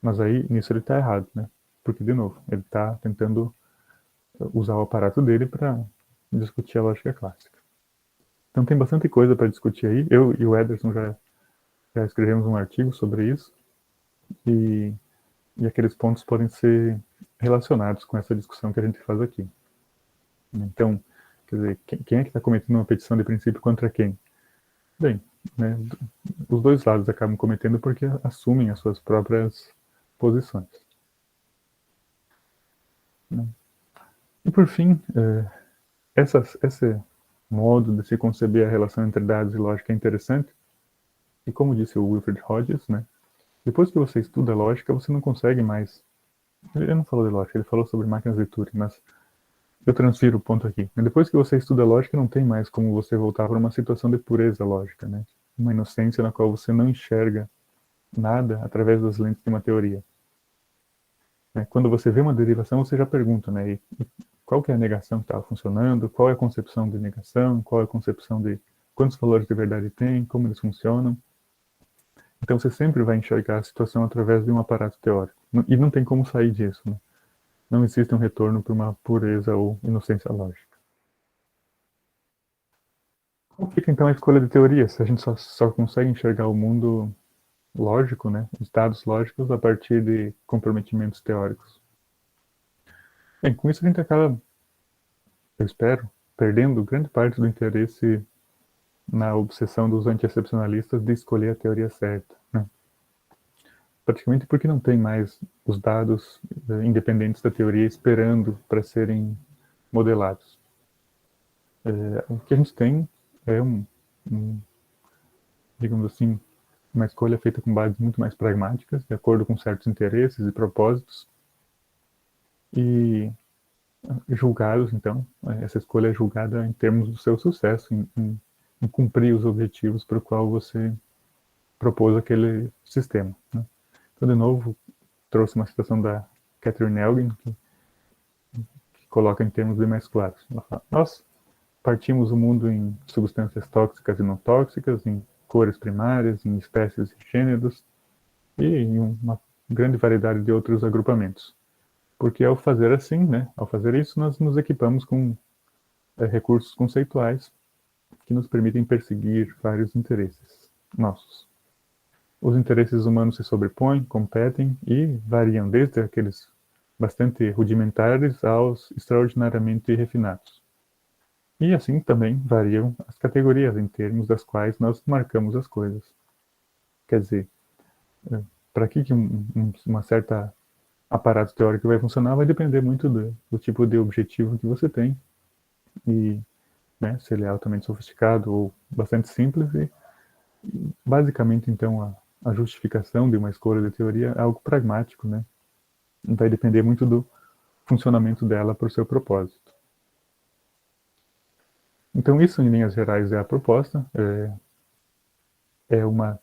Mas aí, nisso ele está errado, né? Porque, de novo, ele está tentando usar o aparato dele para discutir a lógica clássica. Então tem bastante coisa para discutir aí. Eu e o Ederson já escrevemos um artigo sobre isso, e aqueles pontos podem ser relacionados com essa discussão que a gente faz aqui. Então, quer dizer, quem é que está cometendo uma petição de princípio contra quem? Bem, né, os dois lados acabam cometendo porque assumem as suas próprias posições. E por fim, esse modo de se conceber a relação entre dados e lógica é interessante. E como disse o Wilfred Hodges, né, depois que você estuda lógica, você não consegue mais... Ele não falou de lógica, ele falou sobre máquinas de Turing, mas eu transfiro o ponto aqui. Depois que você estuda lógica, não tem mais como você voltar para uma situação de pureza lógica, né? Uma inocência na qual você não enxerga nada através das lentes de uma teoria. Quando você vê uma derivação, você já pergunta, né? E qual que é a negação que estava funcionando? Qual é a concepção de negação? Qual é a concepção de quantos valores de verdade tem? Como eles funcionam? Então você sempre vai enxergar a situação através de um aparato teórico. E não tem como sair disso, né? Não existe um retorno para uma pureza ou inocência lógica. Como fica então a escolha de teoria, se a gente só consegue enxergar o mundo lógico, né, os dados lógicos, a partir de comprometimentos teóricos? Bem, com isso a gente acaba, eu espero, perdendo grande parte do interesse na obsessão dos anti-excepcionalistas de escolher a teoria certa, né? Praticamente porque não tem mais os dados independentes da teoria esperando para serem modelados. O que a gente tem é digamos assim, uma escolha feita com bases muito mais pragmáticas, de acordo com certos interesses e propósitos, e julgados, então, essa escolha é julgada em termos do seu sucesso, em cumprir os objetivos para o qual você propôs aquele sistema, né? Então, de novo, trouxe uma citação da Catherine Elgin, que coloca em termos bem mais claros. Ela fala, nós partimos o mundo em substâncias tóxicas e não tóxicas, em cores primárias, em espécies e gêneros, e em uma grande variedade de outros agrupamentos. Porque ao fazer assim, né, ao fazer isso, nós nos equipamos com recursos conceituais que nos permitem perseguir vários interesses nossos. Os interesses humanos se sobrepõem, competem e variam desde aqueles bastante rudimentares aos extraordinariamente refinados. E assim também variam as categorias em termos das quais nós marcamos as coisas. Quer dizer, para que uma certa aparato teórico vai funcionar vai depender muito do tipo de objetivo que você tem e, né, se ele é altamente sofisticado ou bastante simples. E basicamente, então, a justificação de uma escolha de teoria é algo pragmático, né? Vai depender muito do funcionamento dela para o seu propósito. Então, isso, em linhas gerais, é a proposta. É uma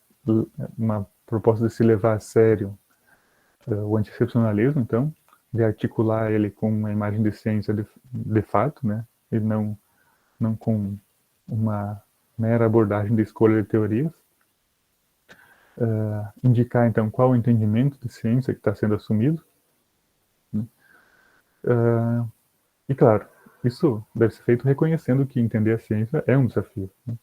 proposta de se levar a sério o anti-excepcionalismo, então, de articular ele com uma imagem de ciência de fato, né? E não com uma mera abordagem de escolha de teorias. Indicar, então, qual o entendimento de ciência que está sendo assumido, né? E, claro, isso deve ser feito reconhecendo que entender a ciência é um desafio, né?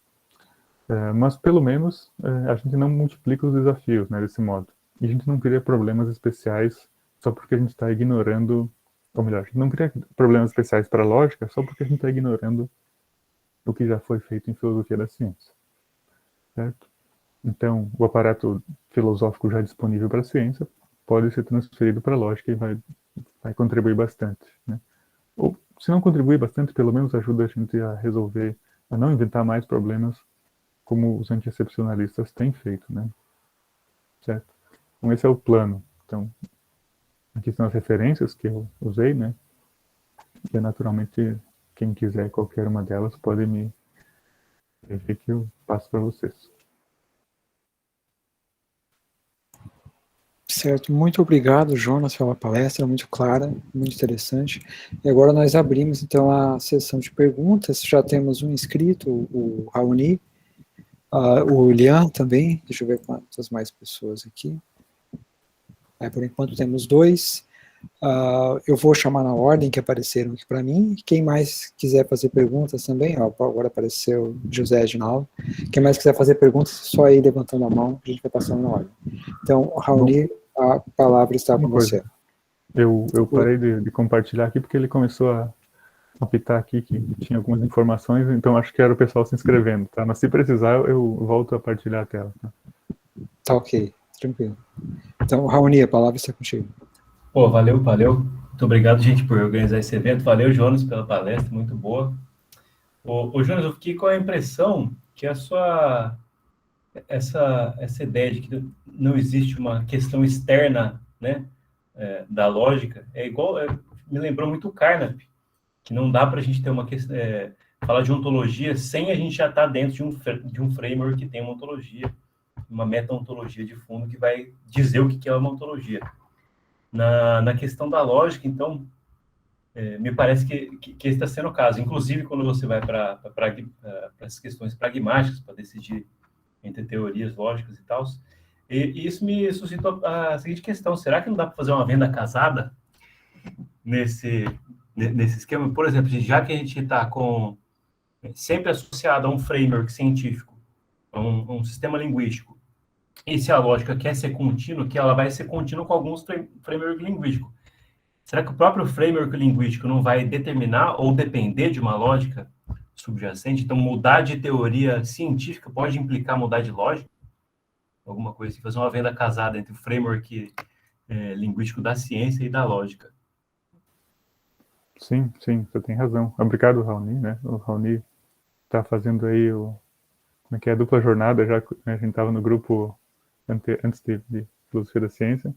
Mas, pelo menos, a gente não multiplica os desafios, né, desse modo. E a gente não cria problemas especiais só porque a gente está ignorando, ou melhor, a gente não cria problemas especiais para a lógica só porque a gente está ignorando o que já foi feito em filosofia da ciência, certo? Então, o aparato filosófico já disponível para a ciência pode ser transferido para a lógica e vai contribuir bastante, né? Ou, se não contribuir bastante, pelo menos ajuda a gente a resolver, a não inventar mais problemas como os anti-excepcionalistas têm feito, né? Certo? Então, esse é o plano. Então, aqui são as referências que eu usei, né? E naturalmente, quem quiser qualquer uma delas pode me ver que eu passo para vocês. Certo, muito obrigado, Jonas, pela palestra, muito clara, muito interessante. E agora nós abrimos, então, a sessão de perguntas. Já temos um inscrito, o Raoni, o Lian também. Deixa eu ver quantas mais pessoas aqui. Por enquanto temos 2. Eu vou chamar na ordem que apareceram aqui para mim. Quem mais quiser fazer perguntas também, agora apareceu José Edinaldo. Quem mais quiser fazer perguntas, só aí levantando a mão, a gente vai passando na ordem. Então, Raoni, a palavra está com você. Eu parei de compartilhar aqui porque ele começou a apitar aqui que tinha algumas informações, então acho que era o pessoal se inscrevendo, tá? Mas se precisar, eu volto a partilhar a tela. Tá ok, tranquilo. Então, Raoni, a palavra está contigo. Pô, valeu. Muito obrigado, gente, por organizar esse evento. Valeu, Jonas, pela palestra, muito boa. Ô Jonas, eu fiquei com a impressão que essa ideia de que não existe uma questão externa, né, da lógica, me lembrou muito o Carnap, que não dá para a gente ter uma questão, falar de ontologia sem a gente já estar dentro de um framework que tem uma ontologia, uma meta-ontologia de fundo que vai dizer o que é uma ontologia. Na questão da lógica, então, me parece que esse está sendo o caso. Inclusive, quando você vai para as questões pragmáticas, para decidir entre teorias lógicas e tal, e isso me suscitou a seguinte questão: será que não dá para fazer uma venda casada nesse esquema? Por exemplo, já que a gente está sempre associado a um framework científico, a um sistema linguístico, e se a lógica quer ser contínua, que ela vai ser contínua com alguns framework linguístico. Será que o próprio framework linguístico não vai determinar ou depender de uma lógica subjacente? Então, mudar de teoria científica pode implicar mudar de lógica? Alguma coisa assim, fazer uma venda casada entre o framework linguístico da ciência e da lógica. Sim, você tem razão. Obrigado, Raoni, né? O Raoni está fazendo aí como é que é, a dupla jornada, já a gente estava no grupo antes de Filosofia da Ciência.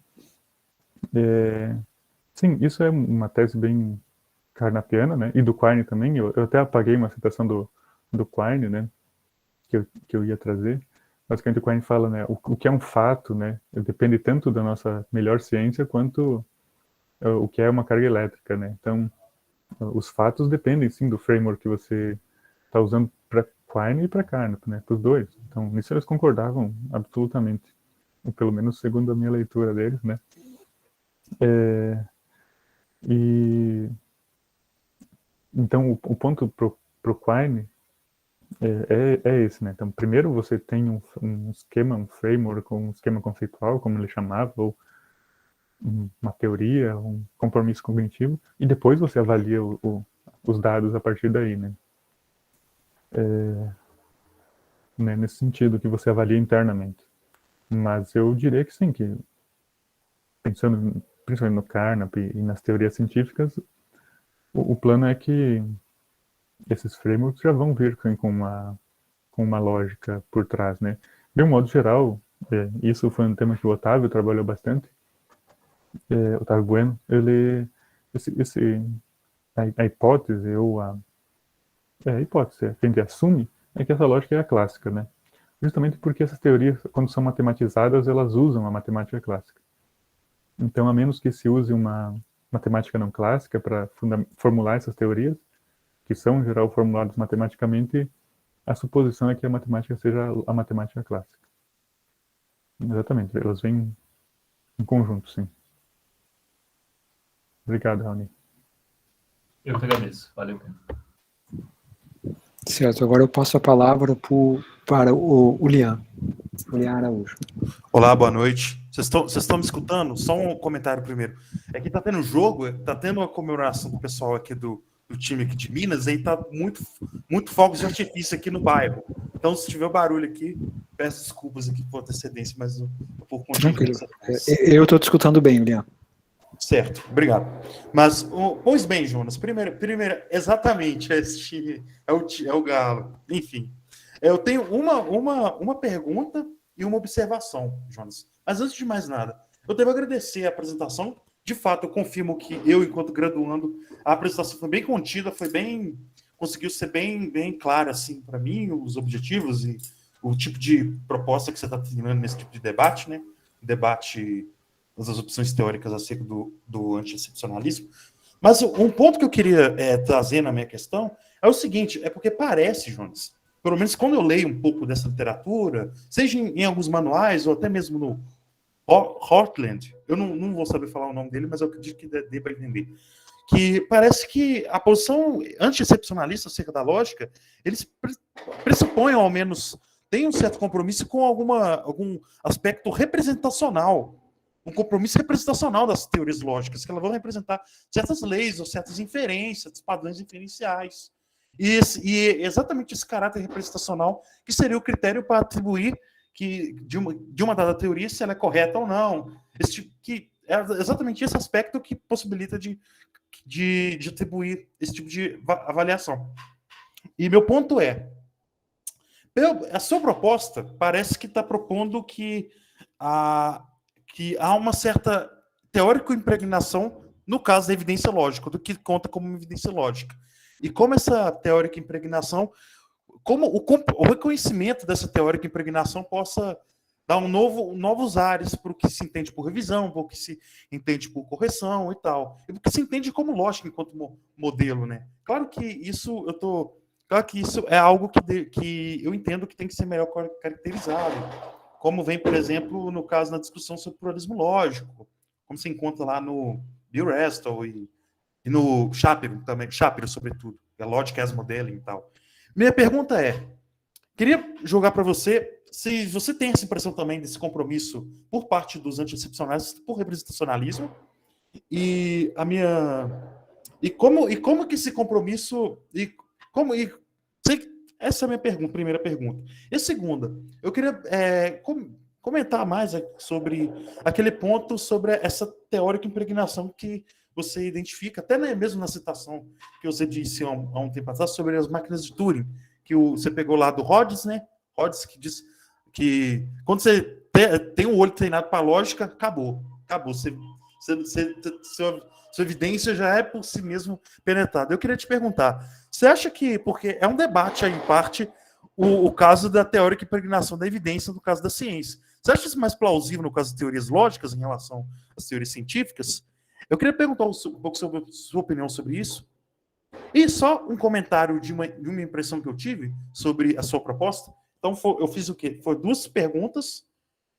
Sim, isso é uma tese bem carnapiana, né? E do Quine também. Eu até apaguei uma citação do Quine, né? Que eu ia trazer. Basicamente o Quine fala, né? O que é um fato, né? Depende tanto da nossa melhor ciência quanto o que é uma carga elétrica, né? Então, os fatos dependem, sim, do framework que você está usando para Quine e para Carnap, né? Para os dois. Então, nisso eles concordavam absolutamente. Ou pelo menos segundo a minha leitura deles, né? Então, o ponto pro Quine é esse, né? Então, primeiro você tem um esquema, um framework, um esquema conceitual, como ele chamava, ou uma teoria, um compromisso cognitivo, e depois você avalia os dados a partir daí, né? Nesse sentido, que você avalia internamente. Mas eu diria que sim, que pensando principalmente no Carnap e nas teorias científicas, o plano é que esses frameworks já vão vir com uma lógica por trás, né? De um modo geral, isso foi um tema que o Otávio trabalhou bastante. Otávio Bueno, a hipótese ou a hipótese que a gente assume é que essa lógica é a clássica, né? Justamente porque essas teorias, quando são matematizadas, elas usam a matemática clássica. Então, a menos que se use uma matemática não clássica para formular essas teorias, que são, em geral, formuladas matematicamente, a suposição é que a matemática seja a matemática clássica. Exatamente, elas vêm em conjunto, sim. Obrigado, Raoni. Eu que agradeço. Valeu. Certo, agora eu passo a palavra para o Lian. O Lian Araújo. Olá, boa noite. Vocês estão me escutando? Só um comentário primeiro. É que tá tendo jogo, tá tendo uma comemoração do pessoal aqui do time aqui de Minas, aí tá muito fogos de artifício aqui no bairro. Então, se tiver barulho aqui, peço desculpas aqui por antecedência, mas por Tranquilo. Eu estou te escutando bem, Lian. Certo, obrigado. Mas, pois bem, Jonas, primeiro exatamente, este é o Galo. Enfim, eu tenho uma pergunta e uma observação, Jonas. Mas antes de mais nada, eu devo agradecer a apresentação de fato, eu confirmo que eu, enquanto graduando, a apresentação foi bem contida, conseguiu ser bem clara, assim, para mim, os objetivos e o tipo de proposta que você está tendo nesse tipo de debate, né? Debate das opções teóricas acerca do anti-excepcionalismo. Mas um ponto que eu queria trazer na minha questão é o seguinte, é porque parece, Jonas, pelo menos quando eu leio um pouco dessa literatura, seja em alguns manuais ou até mesmo no Hortland, eu não vou saber falar o nome dele, mas eu acredito que dê para entender, que parece que a posição anti-excepcionalista acerca da lógica, eles pressupõem, ao menos, tem um certo compromisso com algum aspecto representacional, um compromisso representacional das teorias lógicas, que elas vão representar certas leis ou certas inferências, padrões inferenciais. E exatamente esse caráter representacional que seria o critério para atribuir de uma dada teoria se ela é correta ou não. Que é exatamente esse aspecto que possibilita de atribuir esse tipo de avaliação. E meu ponto é, a sua proposta parece que está propondo que há uma certa teórico-impregnação no caso da evidência lógica, do que conta como evidência lógica. E como essa teórica impregnação, como o reconhecimento dessa teórica impregnação possa dar novos ares para o que se entende por revisão, para o que se entende por correção e tal. E o que se entende como lógica enquanto modelo, né? Claro que isso é algo que eu entendo que tem que ser melhor caracterizado. Como vem, por exemplo, no caso na discussão sobre pluralismo lógico, como se encontra lá no Bill Restel e no Shapiro também, Shapiro sobretudo, a Logic as Modeling e tal. Minha pergunta queria jogar para você se você tem essa impressão também desse compromisso por parte dos anti-excepcionalistas por representacionalismo e como que esse compromisso essa é a minha primeira pergunta. E a segunda, eu queria comentar mais sobre aquele ponto sobre essa teórica impregnação que você identifica, até mesmo na citação que você disse há um tempo atrás sobre as máquinas de Turing, que você pegou lá do Rhodes, né? Rhodes que diz que quando você tem um olho treinado para a lógica, acabou. Sua evidência já é por si mesmo penetrada. Eu queria te perguntar, você acha que, porque é um debate aí, em parte, o caso da teórica impregnação da evidência no caso da ciência, você acha isso mais plausível no caso de teorias lógicas em relação às teorias científicas? Eu queria perguntar um pouco sobre a sua opinião sobre isso. E só um comentário de uma impressão que eu tive sobre a sua proposta. Então, eu fiz o quê? Foi 2 perguntas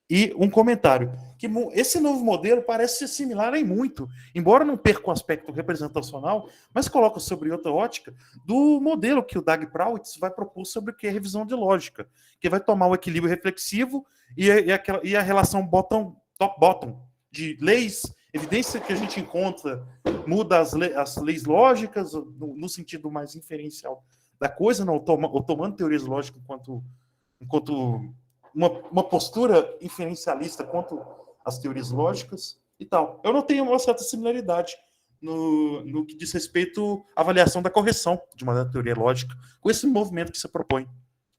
e um comentário. Que esse novo modelo parece ser similar em muito, embora não perca o aspecto representacional, mas coloca sobre outra ótica do modelo que o Doug Prawitz vai propor sobre o que é revisão de lógica, que vai tomar o equilíbrio reflexivo e a relação top-bottom de leis, evidência que a gente encontra, muda as leis lógicas no sentido mais inferencial da coisa, não, ou tomando teorias lógicas enquanto uma postura inferencialista quanto às teorias lógicas e tal. Eu não tenho uma certa similaridade no que diz respeito à avaliação da correção de uma teoria lógica com esse movimento que você propõe.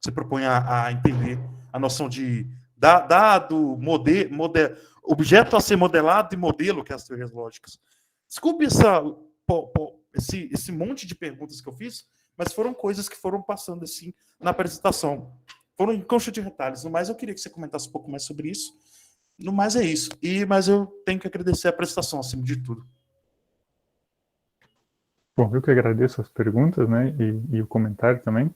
Você propõe a entender a noção de dado, objeto a ser modelado e modelo, que é as teorias lógicas. Desculpe esse monte de perguntas que eu fiz, mas foram coisas que foram passando assim na apresentação. Foram em concha de retalhos. No mais, eu queria que você comentasse um pouco mais sobre isso. No mais, é isso. Mas eu tenho que agradecer a apresentação, acima de tudo. Bom, eu que agradeço as perguntas, né, e o comentário também.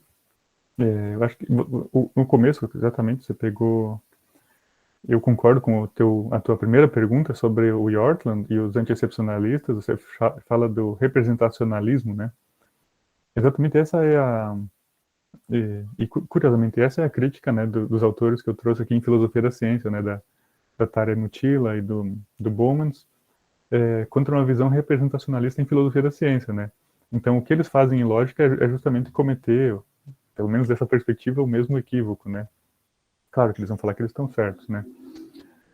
Eu acho que no começo, exatamente, você pegou... Eu concordo com a tua primeira pergunta sobre o Yortland e os anti-excepcionalistas. Você fala do representacionalismo, né? Exatamente essa é curiosamente, essa é a crítica, né, dos autores que eu trouxe aqui em Filosofia da Ciência, né, da Tarja Nutila e do Bowmans, contra uma visão representacionalista em Filosofia da Ciência, né? Então, o que eles fazem em lógica é justamente cometer, pelo menos dessa perspectiva, o mesmo equívoco, né? Claro que eles vão falar que eles estão certos, né?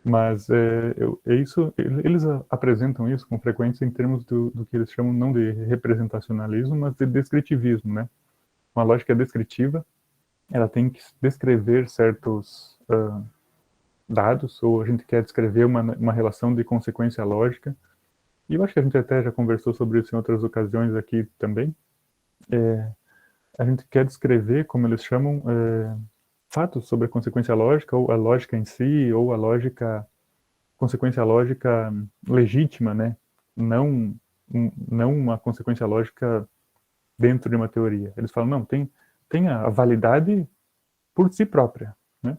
Mas eles apresentam isso com frequência em termos do que eles chamam não de representacionalismo, mas de descritivismo, né? Uma lógica descritiva, ela tem que descrever certos dados, ou a gente quer descrever uma relação de consequência lógica, e eu acho que a gente até já conversou sobre isso em outras ocasiões aqui também, a gente quer descrever, como eles chamam, fatos sobre a consequência lógica, ou a lógica em si, ou a lógica, consequência lógica legítima, né? Não, não uma consequência lógica dentro de uma teoria. Eles falam, não, tem a validade por si própria, né?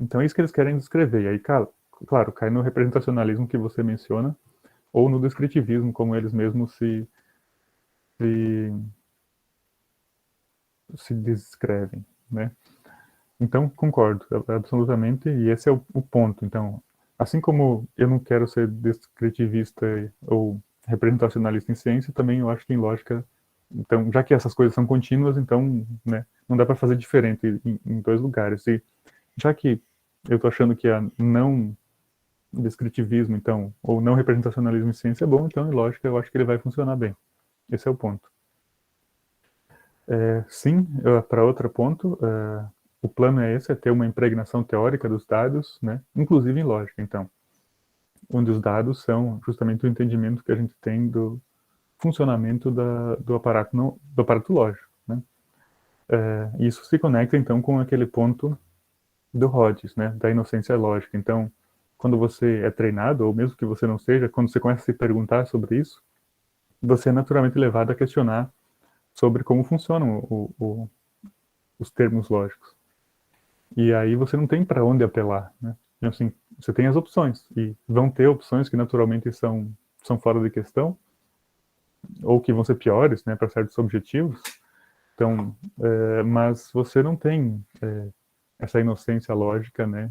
Então é isso que eles querem descrever. E aí, claro, cai no representacionalismo que você menciona, ou no descritivismo, como eles mesmos se descrevem, né? Então, concordo, absolutamente, e esse é o ponto. Então, assim como eu não quero ser descritivista ou representacionalista em ciência, também eu acho que em lógica, então, já que essas coisas são contínuas, então, né, não dá para fazer diferente em dois lugares. E já que eu estou achando que a não descritivismo, então, ou não representacionalismo em ciência é bom, então, em lógica, eu acho que ele vai funcionar bem. Esse é o ponto. Sim, para outro ponto, o plano é esse, é ter uma impregnação teórica dos dados, né, inclusive em lógica, então, onde os dados são justamente o entendimento que a gente tem do funcionamento do aparato lógico, né. Isso se conecta, então, com aquele ponto do Rhodes, né, da inocência lógica. Então, quando você é treinado, ou mesmo que você não seja, quando você começa a se perguntar sobre isso, você é naturalmente levado a questionar sobre como funcionam os termos lógicos. E aí você não tem para onde apelar, né? Então, assim, você tem as opções, e vão ter opções que naturalmente são fora de questão, ou que vão ser piores, né, para certos objetivos. Então, mas você não tem essa inocência lógica, né?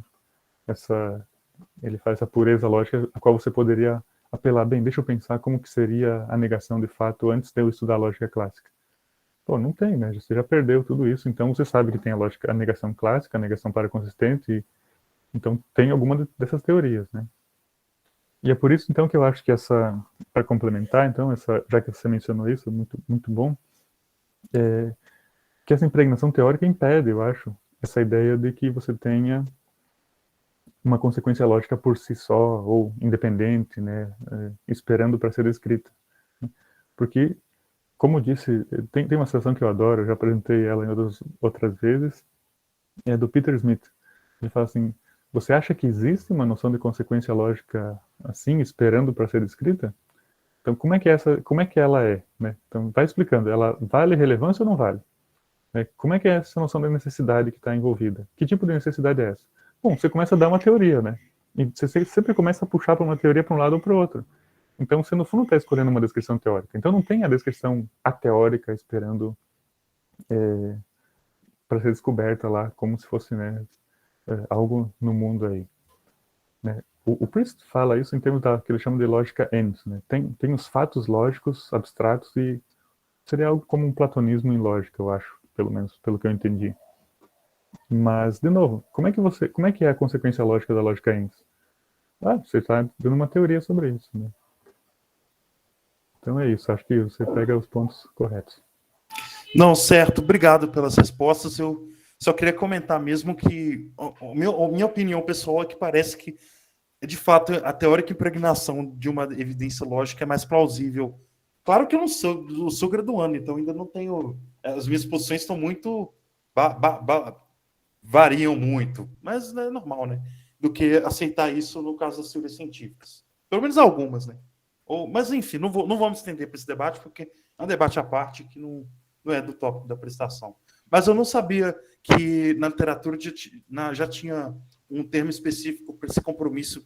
Ele faz essa pureza lógica a qual você poderia apelar. Bem, deixa eu pensar como que seria a negação de fato antes de eu estudar a lógica clássica. Pô, não tem, né? Você já perdeu tudo isso, então você sabe que tem a negação clássica, a negação paraconsistente, então tem alguma dessas teorias, né? E é por isso, então, que eu acho que para complementar, então, já que você mencionou isso, muito, muito bom, que essa impregnação teórica impede, eu acho, essa ideia de que você tenha uma consequência lógica por si só, ou independente, né, esperando para ser descrita. Porque, como disse, tem uma citação que eu adoro, eu já apresentei ela em outras vezes, é do Peter Smith. Ele fala assim, você acha que existe uma noção de consequência lógica assim, esperando para ser descrita? Então, como é que ela é, né? Então, vai explicando, ela vale relevância ou não vale? Como é que é essa noção da necessidade que está envolvida? Que tipo de necessidade é essa? Bom, você começa a dar uma teoria, né? E você sempre começa a puxar para uma teoria para um lado ou para o outro. Então, você no fundo está escolhendo uma descrição teórica. Então, não tem a descrição ateórica esperando para ser descoberta lá, como se fosse, né, algo no mundo aí. Né? O Priest fala isso em termos que ele chama de lógica ens. Né? Tem os fatos lógicos abstratos e seria algo como um platonismo em lógica, eu acho, pelo menos pelo que eu entendi. Mas, de novo, como é que é a consequência lógica da lógica ens? Você está dando uma teoria sobre isso, né? Então é isso, acho que você pega os pontos corretos. Não, certo, obrigado pelas respostas. Eu só queria comentar mesmo que a minha opinião pessoal é que parece que, de fato, a teórica impregnação de uma evidência lógica é mais plausível. Claro que eu não sou graduando, então ainda não tenho. As minhas posições estão muito. Variam muito, mas é normal, né? Do que aceitar isso no caso das teorias científicas. Pelo menos algumas, né? Mas, enfim, não vamos estender para esse debate, porque é um debate à parte que não é do tópico da prestação. Mas eu não sabia que na literatura já tinha um termo específico para esse compromisso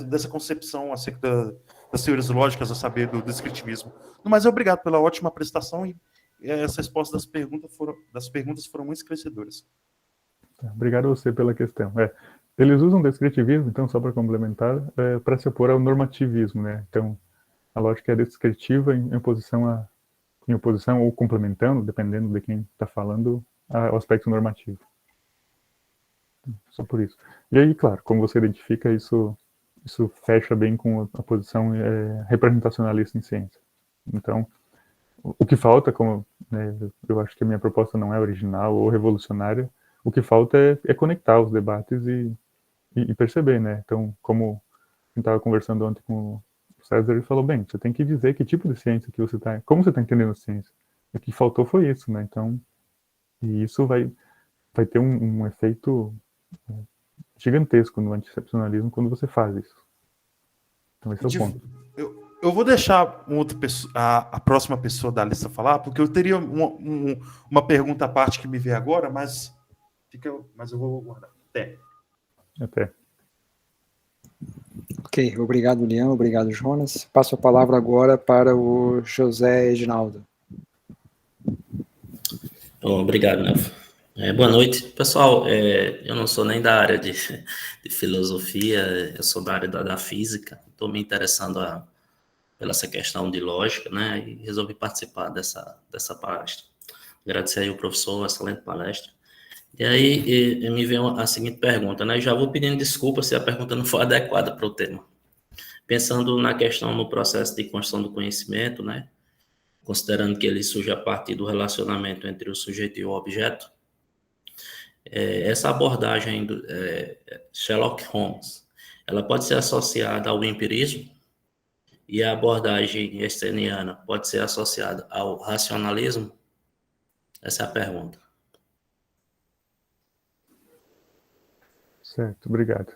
dessa concepção acerca das teorias lógicas, a saber, do descritivismo. Mas obrigado pela ótima prestação e as respostas das perguntas foram muito esclarecedoras. Obrigado a você pela questão. Eles usam descritivismo, então, só para complementar, para se opor ao normativismo, né? Então, a lógica é descritiva em oposição ou complementando, dependendo de quem está falando, ao aspecto normativo. Só por isso. E aí, claro, como você identifica, isso fecha bem com a posição representacionalista em ciência. Então, o que falta, né, eu acho que a minha proposta não é original ou revolucionária, o que falta é conectar os debates e perceber, né? Então, como eu estava conversando ontem com César ele falou, bem, você tem que dizer que tipo de ciência que você está, como você está entendendo a ciência. O que faltou foi isso, né? Então, e isso vai ter um efeito gigantesco no antiexcepcionalismo quando você faz isso. Então esse é o ponto. Eu vou deixar a próxima pessoa da lista falar, porque eu teria uma pergunta à parte que me veio agora, mas eu vou guardar. Até. Ok, obrigado, Liam, obrigado, Jonas. Passo a palavra agora para o José Edinaldo. Obrigado, Nelson. Boa noite. Pessoal, eu não sou nem da área de filosofia, eu sou da área da física. Estou me interessando pela essa questão de lógica, né? E resolvi participar dessa palestra. Agradecer aí ao professor, excelente palestra. E aí me veio a seguinte pergunta, né? Já vou pedindo desculpa se a pergunta não for adequada para o tema. Pensando na questão no processo de construção do conhecimento, né? Considerando que ele surge a partir do relacionamento entre o sujeito e o objeto, essa abordagem do Sherlock Holmes, ela pode ser associada ao empirismo e a abordagem esteniana pode ser associada ao racionalismo? Essa é a pergunta. Certo, obrigado.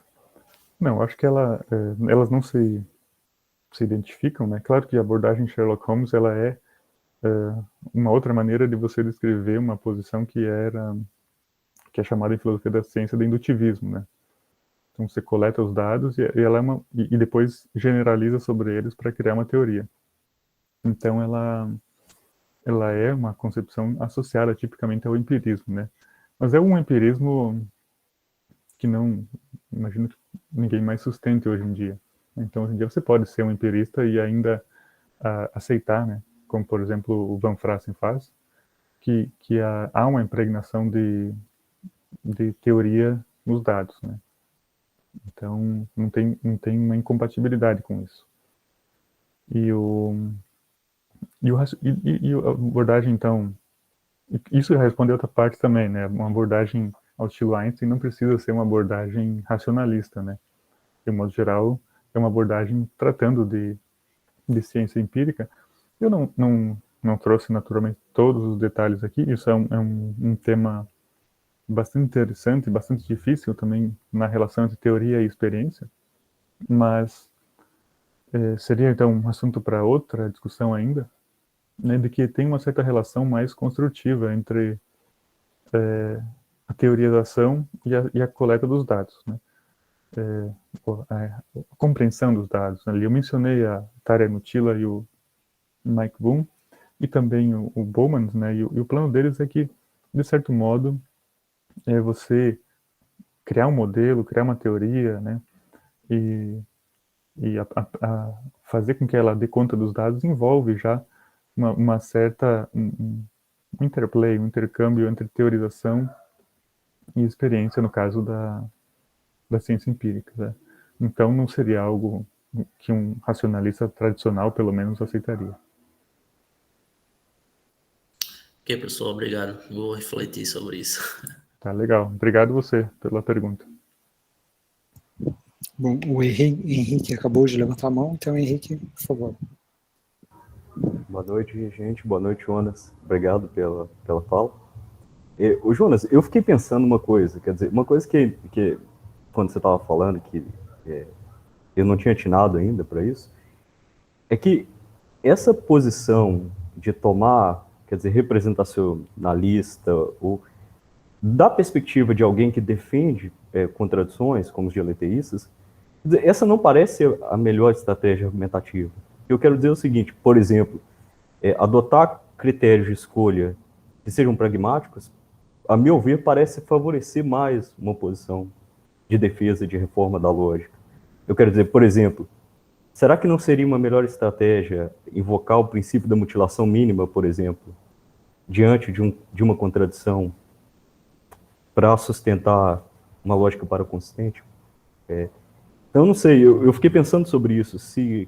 Não, acho que elas não se identificam, né? Claro que a abordagem Sherlock Holmes, ela é uma outra maneira de você descrever uma posição que é chamada em filosofia da ciência de indutivismo, né? Então você coleta os dados e depois generaliza sobre eles para criar uma teoria. Então ela é uma concepção associada tipicamente ao empirismo, né? Mas é um empirismo que não, imagino que ninguém mais sustente hoje em dia. Então hoje em dia você pode ser um empirista e ainda aceitar, né? Como por exemplo o Van Fraassen faz, que há uma impregnação de teoria nos dados, né? Então não tem uma incompatibilidade com isso. E a abordagem, então, isso responde a outra parte também, né? Uma abordagem ao estilo Einstein não precisa ser uma abordagem racionalista, né? De modo geral, é uma abordagem tratando de ciência empírica. Eu não trouxe, naturalmente, todos os detalhes aqui, isso é um tema bastante interessante, bastante difícil também na relação entre teoria e experiência, mas seria, então, um assunto para outra discussão ainda, né, de que tem uma certa relação mais construtiva entre a teoria da ação e a coleta dos dados, né? A compreensão dos dados. Ali eu mencionei a Tarja Nutila e o Mike Boone, e também o Bowman, né? E o plano deles é que, de certo modo, você criar um modelo, criar uma teoria, né? E fazer com que ela dê conta dos dados envolve já uma certa um interplay, um intercâmbio entre teorização e experiência, no caso da ciência empírica, né? Então não seria algo que um racionalista tradicional, pelo menos, aceitaria. Ok, pessoal, obrigado. Vou refletir sobre isso. Tá, legal. Obrigado você pela pergunta. Bom, o Henrique acabou de levantar a mão, então, Henrique, por favor. Boa noite, gente. Boa noite, Jonas. Obrigado pela fala. O Jonas, eu fiquei pensando uma coisa, quer dizer, uma coisa que quando você estava falando, que eu não tinha atinado ainda para isso, é que essa posição de tomar, quer dizer, representacionalista, ou da perspectiva de alguém que defende contradições, como os dialeteístas, essa não parece a melhor estratégia argumentativa. Eu quero dizer o seguinte, por exemplo, adotar critérios de escolha que sejam pragmáticos, a meu ver, parece favorecer mais uma posição de defesa de reforma da lógica. Eu quero dizer, por exemplo, será que não seria uma melhor estratégia invocar o princípio da mutilação mínima, por exemplo, diante de uma contradição para sustentar uma lógica paraconsistente? Então, não sei, eu fiquei pensando sobre isso,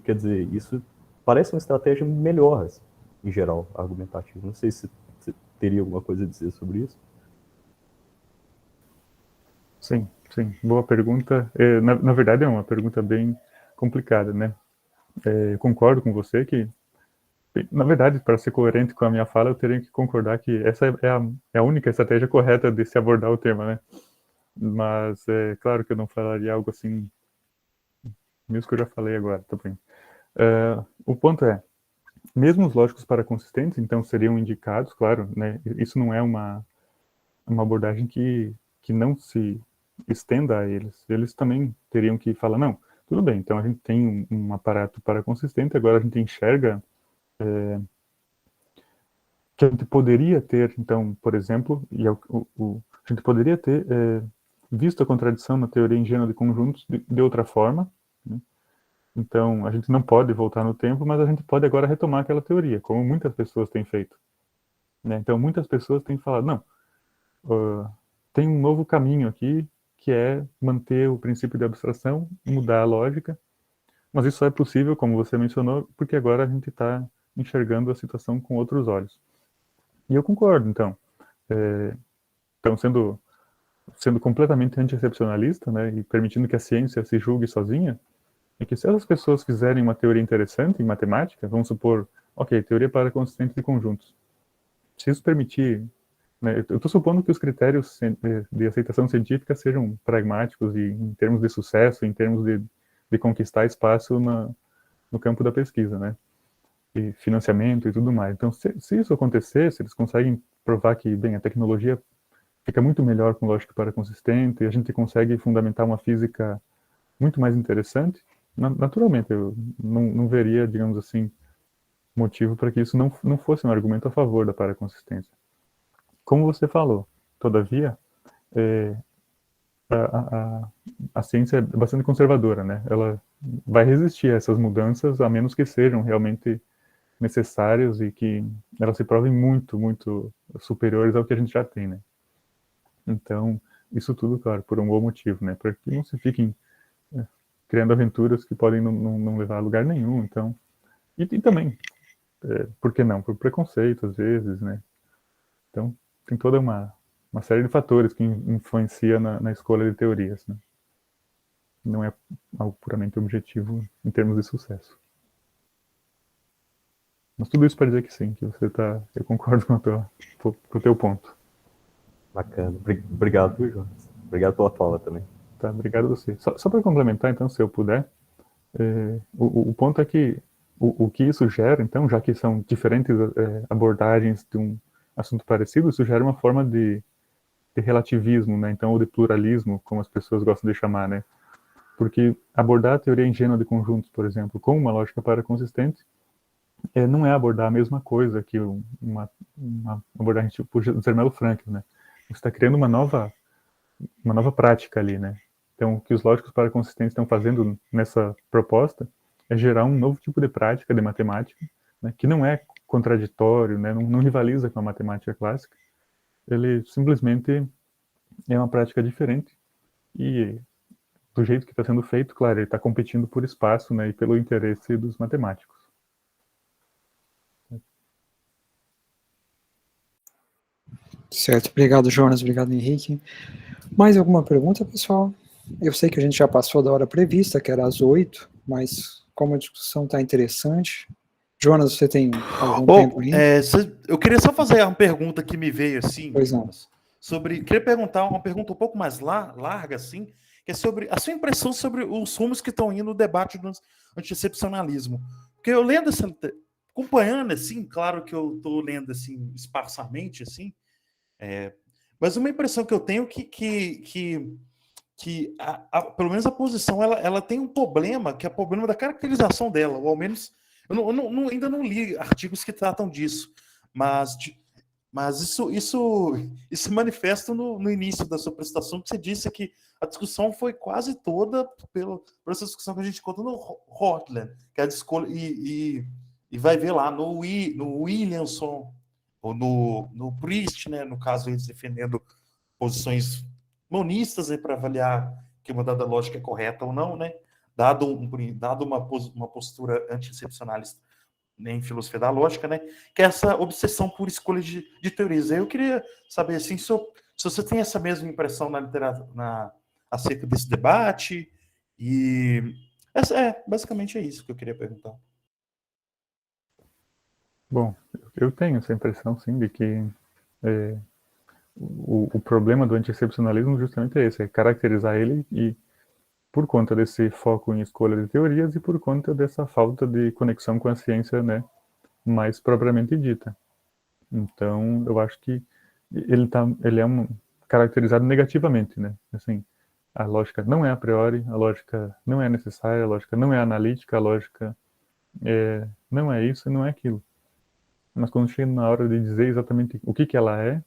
quer dizer, isso parece uma estratégia melhor, assim, em geral, argumentativa. Não sei se você teria alguma coisa a dizer sobre isso. Sim, boa pergunta. Na verdade, é uma pergunta bem complicada, né? eu concordo com você que, na verdade, para ser coerente com a minha fala, eu teria que concordar que essa é a única estratégia correta de se abordar o tema, né? Mas é claro que eu não falaria algo assim, mesmo que eu já falei agora, tá bem. O ponto é, mesmo os lógicos paraconsistentes, então, seriam indicados, claro, né? Isso não é uma abordagem que não se estenda a eles. Eles também teriam que falar, não, tudo bem, então a gente tem um aparato paraconsistente, agora a gente enxerga que a gente poderia ter, então, por exemplo, a gente poderia ter visto a contradição na teoria ingênua de conjuntos de outra forma, né? Então, a gente não pode voltar no tempo, mas a gente pode agora retomar aquela teoria, como muitas pessoas têm feito, né? Então, muitas pessoas têm falado, não, tem um novo caminho aqui, que é manter o princípio de abstração, mudar a lógica, mas isso só é possível, como você mencionou, porque agora a gente está enxergando a situação com outros olhos. E eu concordo, então. Então, sendo completamente anti-excepcionalista, né, e permitindo que a ciência se julgue sozinha, é que se essas pessoas fizerem uma teoria interessante em matemática, vamos supor, ok, teoria para consistentes de conjuntos. Se isso permitir, né, eu estou supondo que os critérios de aceitação científica sejam pragmáticos e em termos de sucesso, em termos de conquistar espaço no campo da pesquisa, né, e financiamento e tudo mais. Então, se isso acontecer, se eles conseguem provar que, bem, a tecnologia fica muito melhor com lógica paraconsistente, e a gente consegue fundamentar uma física muito mais interessante, naturalmente, eu não veria, digamos assim, motivo para que isso não fosse um argumento a favor da paraconsistência. Como você falou, todavia, a ciência é bastante conservadora, né? Ela vai resistir a essas mudanças, a menos que sejam realmente necessárias e que elas se provem muito, muito superiores ao que a gente já tem, né? Então, isso tudo, claro, por um bom motivo, né? Para que não se fiquem criando aventuras que podem não levar a lugar nenhum, então... E também, por que não? Por preconceito, às vezes, né? Então, tem toda uma série de fatores que influencia na escolha de teorias, né? Não é algo puramente objetivo em termos de sucesso. Mas tudo isso para dizer que sim, que eu concordo com o teu ponto. Bacana. Obrigado, Jonas. Obrigado pela fala também. Tá, obrigado a você. Só para complementar, então, se eu puder, o ponto é que o que isso gera, então, já que são diferentes abordagens de um assunto parecido, isso gera uma forma de relativismo, né? Então, ou de pluralismo, como as pessoas gostam de chamar, né? Porque abordar a teoria ingênua de conjuntos, por exemplo, com uma lógica paraconsistente, não é abordar a mesma coisa que uma abordagem tipo Zermelo Fraenkel, né? Você está criando uma nova prática ali, né? Então, o que os lógicos paraconsistentes estão fazendo nessa proposta é gerar um novo tipo de prática de matemática, né, que não é contraditório, né, não rivaliza com a matemática clássica. Ele simplesmente é uma prática diferente e, do jeito que está sendo feito, claro, ele está competindo por espaço, né, e pelo interesse dos matemáticos. Certo, obrigado, Jonas, obrigado, Henrique. Mais alguma pergunta, pessoal? Eu sei que a gente já passou da hora prevista, que era às 8, mas como a discussão está interessante, Jonas, você tem algum tempo aí? Eu queria só fazer uma pergunta que me veio assim, Pois não. Jonas, queria perguntar uma pergunta um pouco mais larga, assim, que é sobre a sua impressão sobre os rumos que estão indo no debate do antiexcepcionalismo. Porque eu lendo, acompanhando, assim, claro que eu estou lendo, assim, esparsamente, assim, mas uma impressão que eu tenho que pelo menos a posição, ela tem um problema, que é o problema da caracterização dela, ou ao menos, eu ainda não li artigos que tratam disso, mas isso manifesta no início da sua apresentação, que você disse que a discussão foi quase toda por essa discussão que a gente conta no Hortland, que é a escolha, e vai ver lá no Williamson, ou no Priest, né, no caso eles defendendo posições monistas, né, para avaliar que uma dada lógica é correta ou não, né, dado uma postura anti-excepcionalista, né, em filosofia da lógica, né, que é essa obsessão por escolha de teorias. Eu queria saber assim, se você tem essa mesma impressão na literatura acerca desse debate, e Basicamente é isso que eu queria perguntar. Bom, eu tenho essa impressão, sim, de que o problema do anti-excepcionalismo justamente é esse, é caracterizar ele e por conta desse foco em escolha de teorias e por conta dessa falta de conexão com a ciência, né, mais propriamente dita. Então, eu acho que ele é caracterizado negativamente, né? Assim, a lógica não é a priori, a lógica não é necessária, a lógica não é analítica, a lógica não é isso e não é aquilo. Mas quando chega na hora de dizer exatamente o que ela é,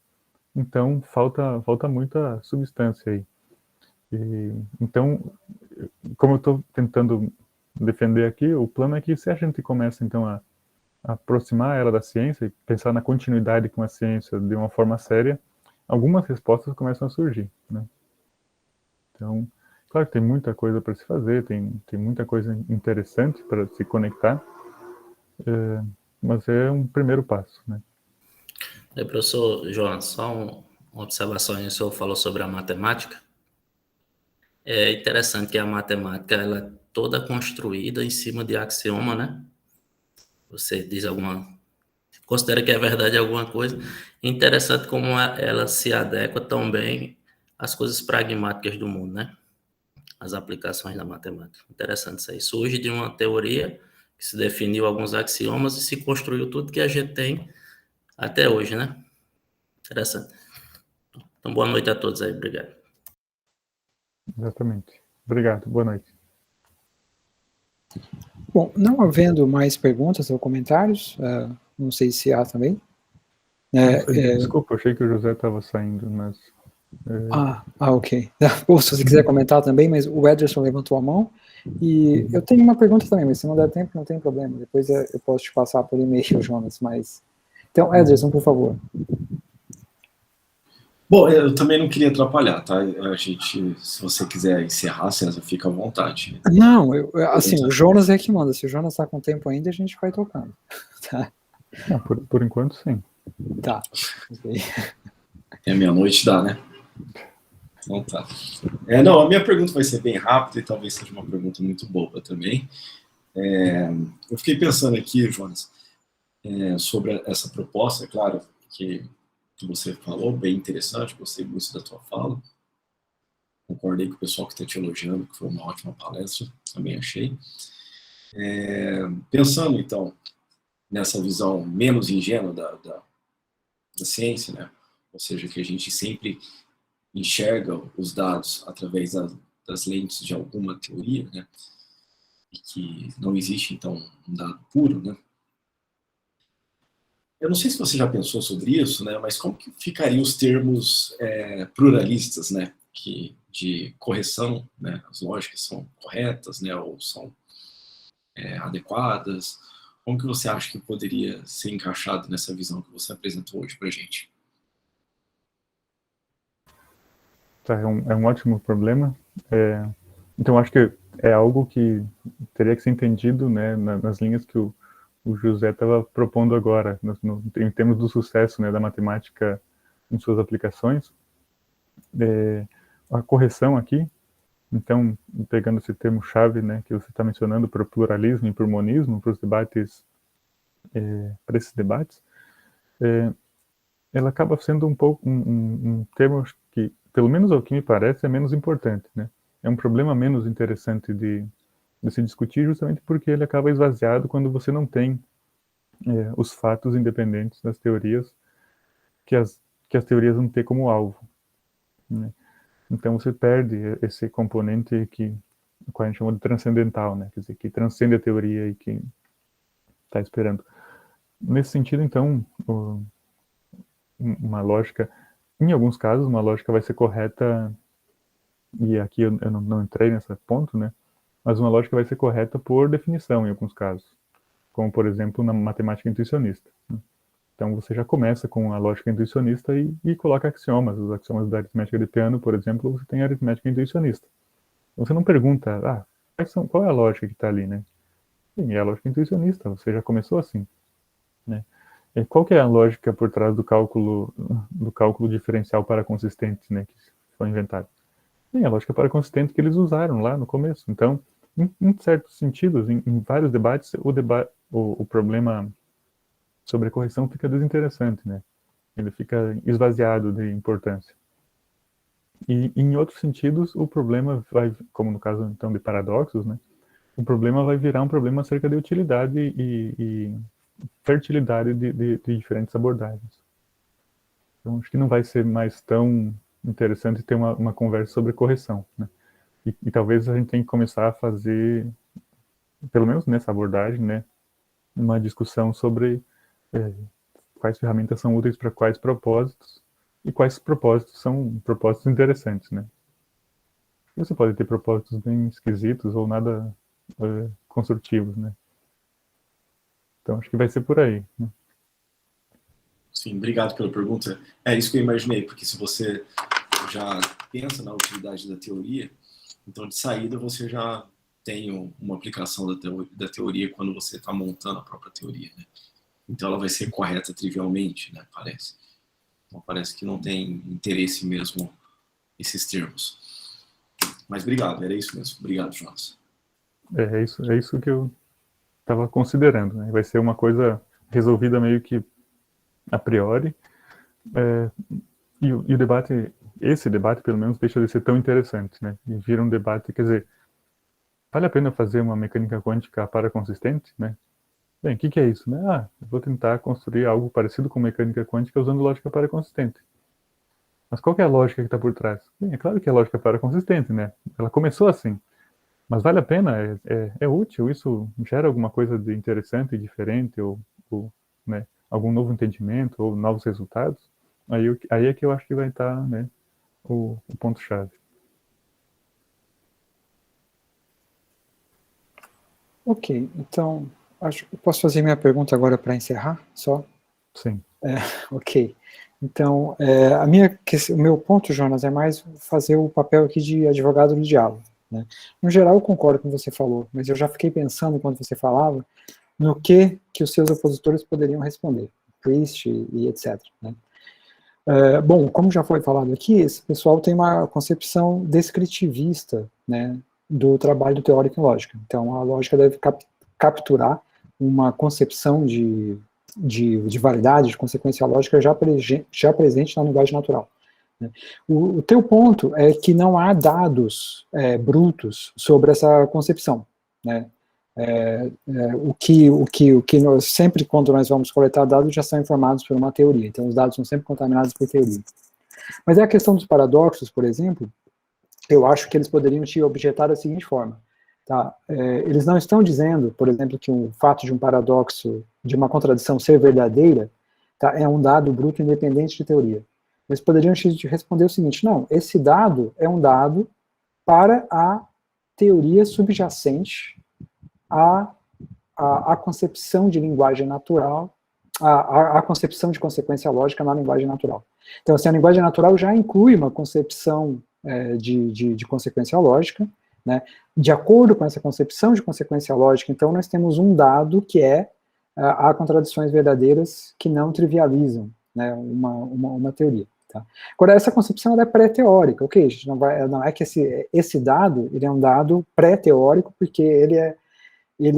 então falta muita substância aí. Então, como eu estou tentando defender aqui, o plano é que se a gente começa então a aproximar ela da ciência e pensar na continuidade com a ciência de uma forma séria, algumas respostas começam a surgir, né? Então, claro que tem muita coisa para se fazer, tem muita coisa interessante para se conectar, mas é um primeiro passo, né? Professor João, só uma observação aí, o senhor falou sobre a matemática. É interessante que a matemática ela é toda construída em cima de axioma, né? Você diz considera que é verdade alguma coisa. É interessante como ela se adequa tão bem às coisas pragmáticas do mundo, né? As aplicações da matemática. Interessante isso aí. Surge de uma teoria que se definiu alguns axiomas e se construiu tudo que a gente tem até hoje, né? Interessante. Então, boa noite a todos aí. Obrigado. Exatamente. Obrigado. Boa noite. Bom, não havendo mais perguntas ou comentários, não sei se há também. Desculpa, eu achei que o José estava saindo, mas... Ok. Ou se você quiser comentar também, mas o Ederson levantou a mão. E eu tenho uma pergunta também, mas se não der tempo, não tem problema. Depois eu posso te passar por e-mail, Jonas. Mas... Então, Ederson, por favor. Bom, eu também não queria atrapalhar, tá? A gente, se você quiser encerrar, César, fica à vontade. Não, assim, o Jonas é que manda. Se o Jonas está com tempo ainda, a gente vai tocando. Tá? Não, por enquanto, sim. Tá. É meia-noite, dá, né? Então tá. Não, a minha pergunta vai ser bem rápida e talvez seja uma pergunta muito boba também. Eu fiquei pensando aqui, Jonas, sobre essa proposta, claro, que você falou, bem interessante, gostei muito da tua fala. Concordei com o pessoal que está te elogiando, que foi uma ótima palestra, também achei. Pensando, então, nessa visão menos ingênua da ciência, né? Ou seja, que a gente sempre enxerga os dados através das lentes de alguma teoria, né? E que não existe, então, um dado puro, né? Eu não sei se você já pensou sobre isso, né? Mas como que ficariam os termos pluralistas, né? De correção, né? As lógicas são corretas, né? Ou são adequadas. Como que você acha que poderia ser encaixado nessa visão que você apresentou hoje para a gente? Tá, é um ótimo problema. Então, acho que é algo que teria que ser entendido, né, nas linhas que o José estava propondo agora, em termos do sucesso, né, da matemática em suas aplicações. A correção aqui, então, pegando esse termo-chave, né, que você está mencionando para o pluralismo e para o monismo, para os debates, para esses debates, ela acaba sendo um pouco um termo que, pelo menos ao que me parece, é menos importante, né? É um problema menos interessante de se discutir justamente porque ele acaba esvaziado quando você não tem os fatos independentes das teorias que as teorias vão ter como alvo, né? Então você perde esse componente que a gente chama de transcendental, né? Quer dizer, que transcende a teoria e que está esperando. Nesse sentido, então, uma lógica, em alguns casos, uma lógica vai ser correta, e aqui eu não entrei nesse ponto, né? Mas uma lógica vai ser correta por definição, em alguns casos, como, por exemplo, na matemática intuicionista, né? Então, você já começa com a lógica intuicionista e coloca axiomas. Os axiomas da aritmética de Peano, por exemplo, você tem a aritmética intuicionista. Você não pergunta, qual é a lógica que está ali, né? Sim, é a lógica intuicionista, você já começou assim, né? E qual que é a lógica por trás do cálculo diferencial para consistentes, né, que foi inventado? Sim, a lógica para consistente que eles usaram lá no começo. Então, Em certos sentidos, em vários debates, o problema sobre a correção fica desinteressante, né? Ele fica esvaziado de importância. E em outros sentidos, o problema vai, como no caso então de paradoxos, né? O problema vai virar um problema acerca de utilidade e fertilidade de diferentes abordagens. Então, acho que não vai ser mais tão interessante ter uma conversa sobre correção, né? E talvez a gente tenha que começar a fazer, pelo menos nessa abordagem, né, uma discussão sobre quais ferramentas são úteis para quais propósitos e quais propósitos são propósitos interessantes, né? Você pode ter propósitos bem esquisitos ou nada construtivos, né? Então, acho que vai ser por aí, né? Sim, obrigado pela pergunta. É isso que eu imaginei, porque se você já pensa na utilidade da teoria, então de saída você já tem uma aplicação da teoria quando você está montando a própria teoria, né? Então ela vai ser correta trivialmente, né? Parece. Então parece que não tem interesse mesmo esses termos. Mas obrigado, era isso mesmo. Obrigado, Jonas. É isso que eu estava considerando, né? Vai ser uma coisa resolvida meio que a priori, e o debate, esse debate pelo menos deixa de ser tão interessante, né? E vira um debate, quer dizer, vale a pena fazer uma mecânica quântica paraconsistente, né? Bem, o que é isso, né? Eu vou tentar construir algo parecido com mecânica quântica usando lógica paraconsistente. Mas qual que é a lógica que está por trás? Bem, é claro que é lógica paraconsistente, né? Ela começou assim. Mas vale a pena? É útil? Isso gera alguma coisa de interessante, diferente, ou né, algum novo entendimento, ou novos resultados? Aí é que eu acho que vai estar, né, o ponto-chave. Ok, então, acho que posso fazer minha pergunta agora para encerrar, só? Sim. Ok. Então, o meu ponto, Jonas, é mais fazer o papel aqui de advogado do diabo, né? No geral, eu concordo com o que você falou, mas eu já fiquei pensando, enquanto você falava, no que os seus opositores poderiam responder, Priest e etc., né? Bom, como já foi falado aqui, esse pessoal tem uma concepção descritivista, né, do trabalho teórico em lógica. Então, a lógica deve capturar uma concepção de validade, de consequência lógica já presente na linguagem natural, né. O teu ponto é que não há dados brutos sobre essa concepção, né. O que nós sempre, quando nós vamos coletar dados, já são informados por uma teoria, então os dados são sempre contaminados por teoria. Mas a questão dos paradoxos, por exemplo, eu acho que eles poderiam te objetar da seguinte forma, tá? Eles não estão dizendo, por exemplo, que o fato de um paradoxo, de uma contradição ser verdadeira, tá, é um dado bruto independente de teoria. Eles poderiam te responder o seguinte, não, esse dado é um dado para a teoria subjacente a concepção de linguagem natural, a concepção de consequência lógica na linguagem natural. Então, assim, a linguagem natural já inclui uma concepção de consequência lógica, né? De acordo com essa concepção de consequência lógica, então, nós temos um dado que há contradições verdadeiras que não trivializam, né, uma teoria. Tá? Agora, essa concepção ela é pré-teórica, ok? A gente não é que esse dado ele é um dado pré-teórico, porque ele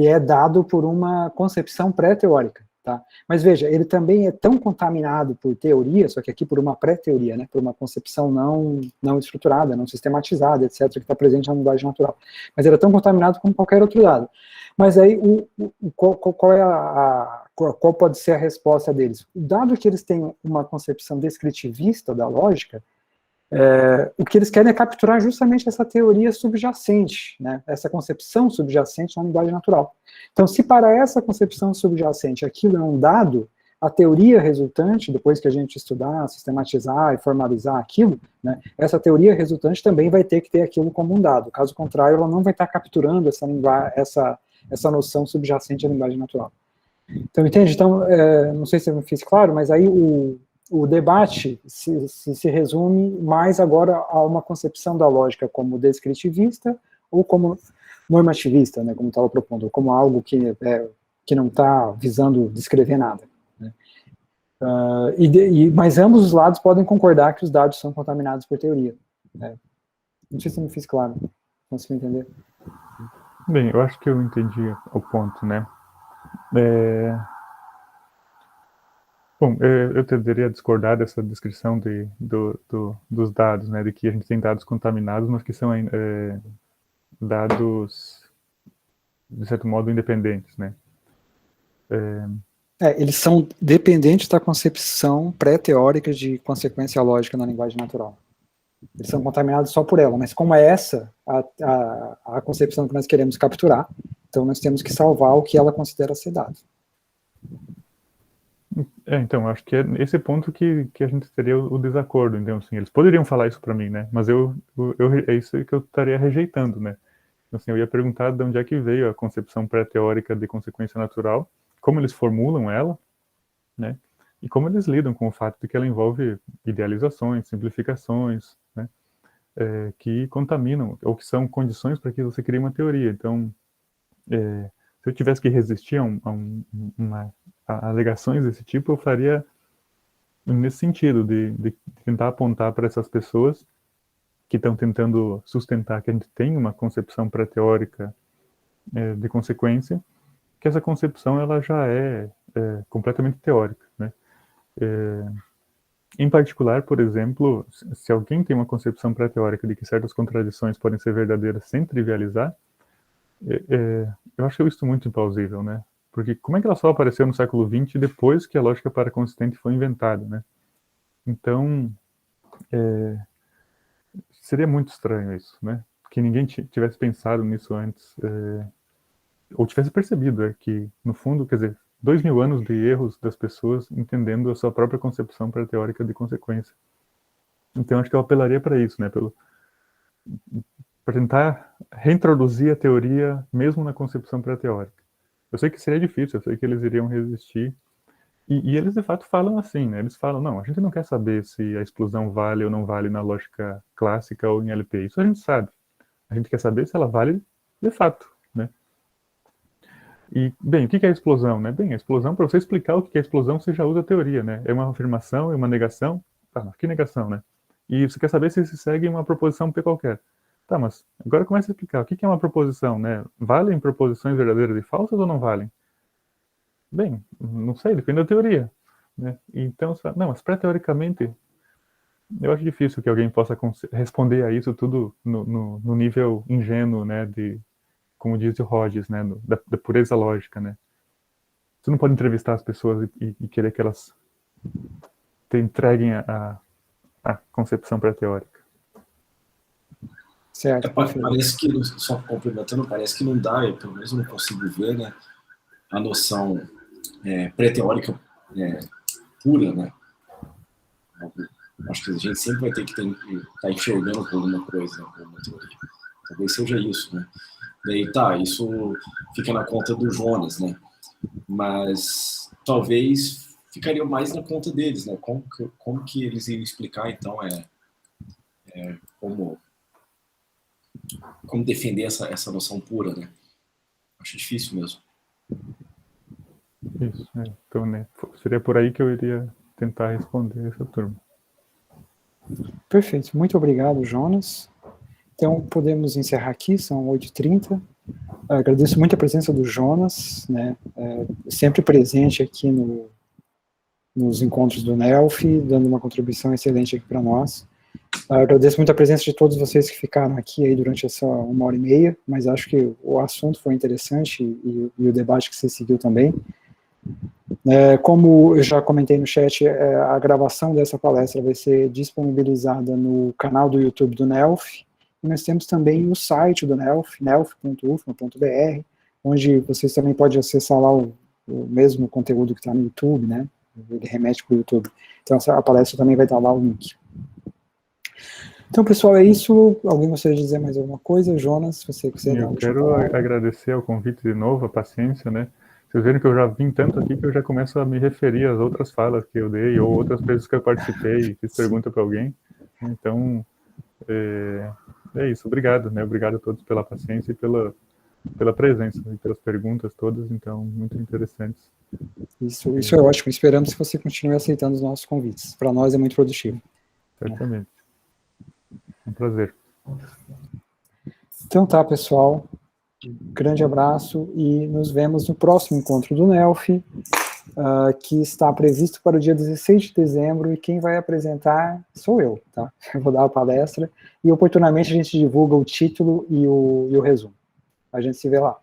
é dado por uma concepção pré-teórica, tá? Mas veja, ele também é tão contaminado por teoria, só que aqui por uma pré-teoria, né? Por uma concepção não estruturada, não sistematizada, etc., que está presente na linguagem natural. Mas ele é tão contaminado como qualquer outro dado. Mas aí, qual pode ser a resposta deles? Dado que eles têm uma concepção descritivista da lógica, o que eles querem é capturar justamente essa teoria subjacente, né, essa concepção subjacente na linguagem natural. Então, se para essa concepção subjacente aquilo é um dado, a teoria resultante, depois que a gente estudar, sistematizar e formalizar aquilo, né, essa teoria resultante também vai ter que ter aquilo como um dado. Caso contrário, ela não vai estar capturando essa noção subjacente à linguagem natural. Então, entende? Então, não sei se eu me fiz claro, mas aí o debate se resume mais agora a uma concepção da lógica como descritivista ou como normativista, né, como estava propondo, ou como algo que não está visando descrever nada, né. Mas ambos os lados podem concordar que os dados são contaminados por teoria, né. Não sei se eu me fiz claro, consegui entender? Bem, eu acho que eu entendi o ponto, né? Bom, eu tenderia a discordar dessa descrição dos dados, né? De que a gente tem dados contaminados, mas que são dados, de certo modo, independentes, né? Eles são dependentes da concepção pré-teórica de consequência lógica na linguagem natural. Eles são contaminados só por ela, mas como é essa a concepção que nós queremos capturar, então nós temos que salvar o que ela considera ser dado. Então, acho que é esse ponto que a gente teria o desacordo. Então, assim, eles poderiam falar isso para mim, né? Mas é isso que eu estaria rejeitando, né? Então, assim, eu ia perguntar de onde é que veio a concepção pré-teórica de consequência natural, como eles formulam ela, né? E como eles lidam com o fato de que ela envolve idealizações, simplificações, né? Que contaminam, ou que são condições para que você crie uma teoria. Então, se eu tivesse que resistir a alegações desse tipo, eu faria nesse sentido, de tentar apontar para essas pessoas que estão tentando sustentar que a gente tem uma concepção pré-teórica de consequência, que essa concepção ela já é completamente teórica, né? Em particular, por exemplo, se alguém tem uma concepção pré-teórica de que certas contradições podem ser verdadeiras sem trivializar, eu acho isso muito implausível, né? Porque como é que ela só apareceu no século XX depois que a lógica paraconsistente foi inventada, né? Então, seria muito estranho isso, né? Que ninguém tivesse pensado nisso antes, ou tivesse percebido que, no fundo, quer dizer, 2000 anos de erros das pessoas entendendo a sua própria concepção pré-teórica de consequência. Então, acho que eu apelaria para isso, né? Para tentar reintroduzir a teoria mesmo na concepção pré-teórica. Eu sei que seria difícil, eu sei que eles iriam resistir. E eles, de fato, falam assim, né? Eles falam, não, a gente não quer saber se a explosão vale ou não vale na lógica clássica ou em LP. Isso a gente sabe. A gente quer saber se ela vale de fato, né? E, bem, o que é a explosão, né? Bem, a explosão, para você explicar o que é a explosão, você já usa a teoria, né? É uma afirmação, é uma negação. Tá, mas que negação, né? E você quer saber se se segue uma proposição P qualquer. Tá, mas agora começa a explicar. O que é uma proposição, né? Valem proposições verdadeiras e falsas ou não valem? Bem, não sei, depende da teoria, né? Então, não, mas pré-teoricamente, eu acho difícil que alguém possa responder a isso tudo no nível ingênuo, né? Como diz o Rogers, né? Da pureza lógica, né? Você não pode entrevistar as pessoas e querer que elas te entreguem a concepção pré-teórica. Certo, parece que, só complementando, parece que não dá, eu pelo menos não consigo ver, né, a noção pré-teórica pura, né? Acho que a gente sempre vai ter que estar enxergando alguma coisa, alguma teoria. Talvez seja isso, né? Daí tá, isso fica na conta do Jonas, né? Mas talvez ficaria mais na conta deles, né? Como que eles iam explicar, então, como defender essa noção pura, né? Acho difícil mesmo. Isso, então, né, seria por aí que eu iria tentar responder essa turma. Perfeito, muito obrigado, Jonas. Então, podemos encerrar aqui, são 8h30. Agradeço muito a presença do Jonas, né, sempre presente aqui nos encontros do NELF, dando uma contribuição excelente aqui para nós. Agradeço muito a presença de todos vocês que ficaram aqui aí durante essa 1h30, mas acho que o assunto foi interessante e o debate que se seguiu também. Como eu já comentei no chat, a gravação dessa palestra vai ser disponibilizada no canal do YouTube do NELF, e nós temos também o site do NELF, nelf.ufma.br, onde vocês também podem acessar lá o mesmo conteúdo que está no YouTube, né? Ele remete para o YouTube. Então, a palestra também vai estar lá o link. Então, pessoal, é isso. Alguém gostaria de dizer mais alguma coisa? Jonas, se você quiser dar Eu quero agradecer ao convite de novo, a paciência, né? Vocês viram que eu já vim tanto aqui que eu já começo a me referir às outras falas que eu dei, ou outras vezes que eu participei e fiz pergunta para alguém. Então, é isso. Obrigado, né? Obrigado a todos pela paciência e pela presença e pelas perguntas todas, então, muito interessantes. Isso é ótimo. Esperamos que você continue aceitando os nossos convites. Para nós é muito produtivo. Certamente. É um prazer. Então tá, pessoal. Grande abraço e nos vemos no próximo encontro do NELF, que está previsto para o dia 16 de dezembro, e quem vai apresentar sou eu, tá? Eu vou dar a palestra e oportunamente a gente divulga o título e o resumo. A gente se vê lá.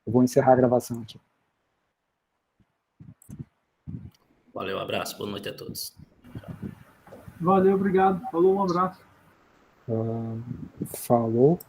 Eu vou encerrar a gravação aqui. Valeu, abraço, boa noite a todos. Valeu, obrigado. Falou, um abraço. Falou.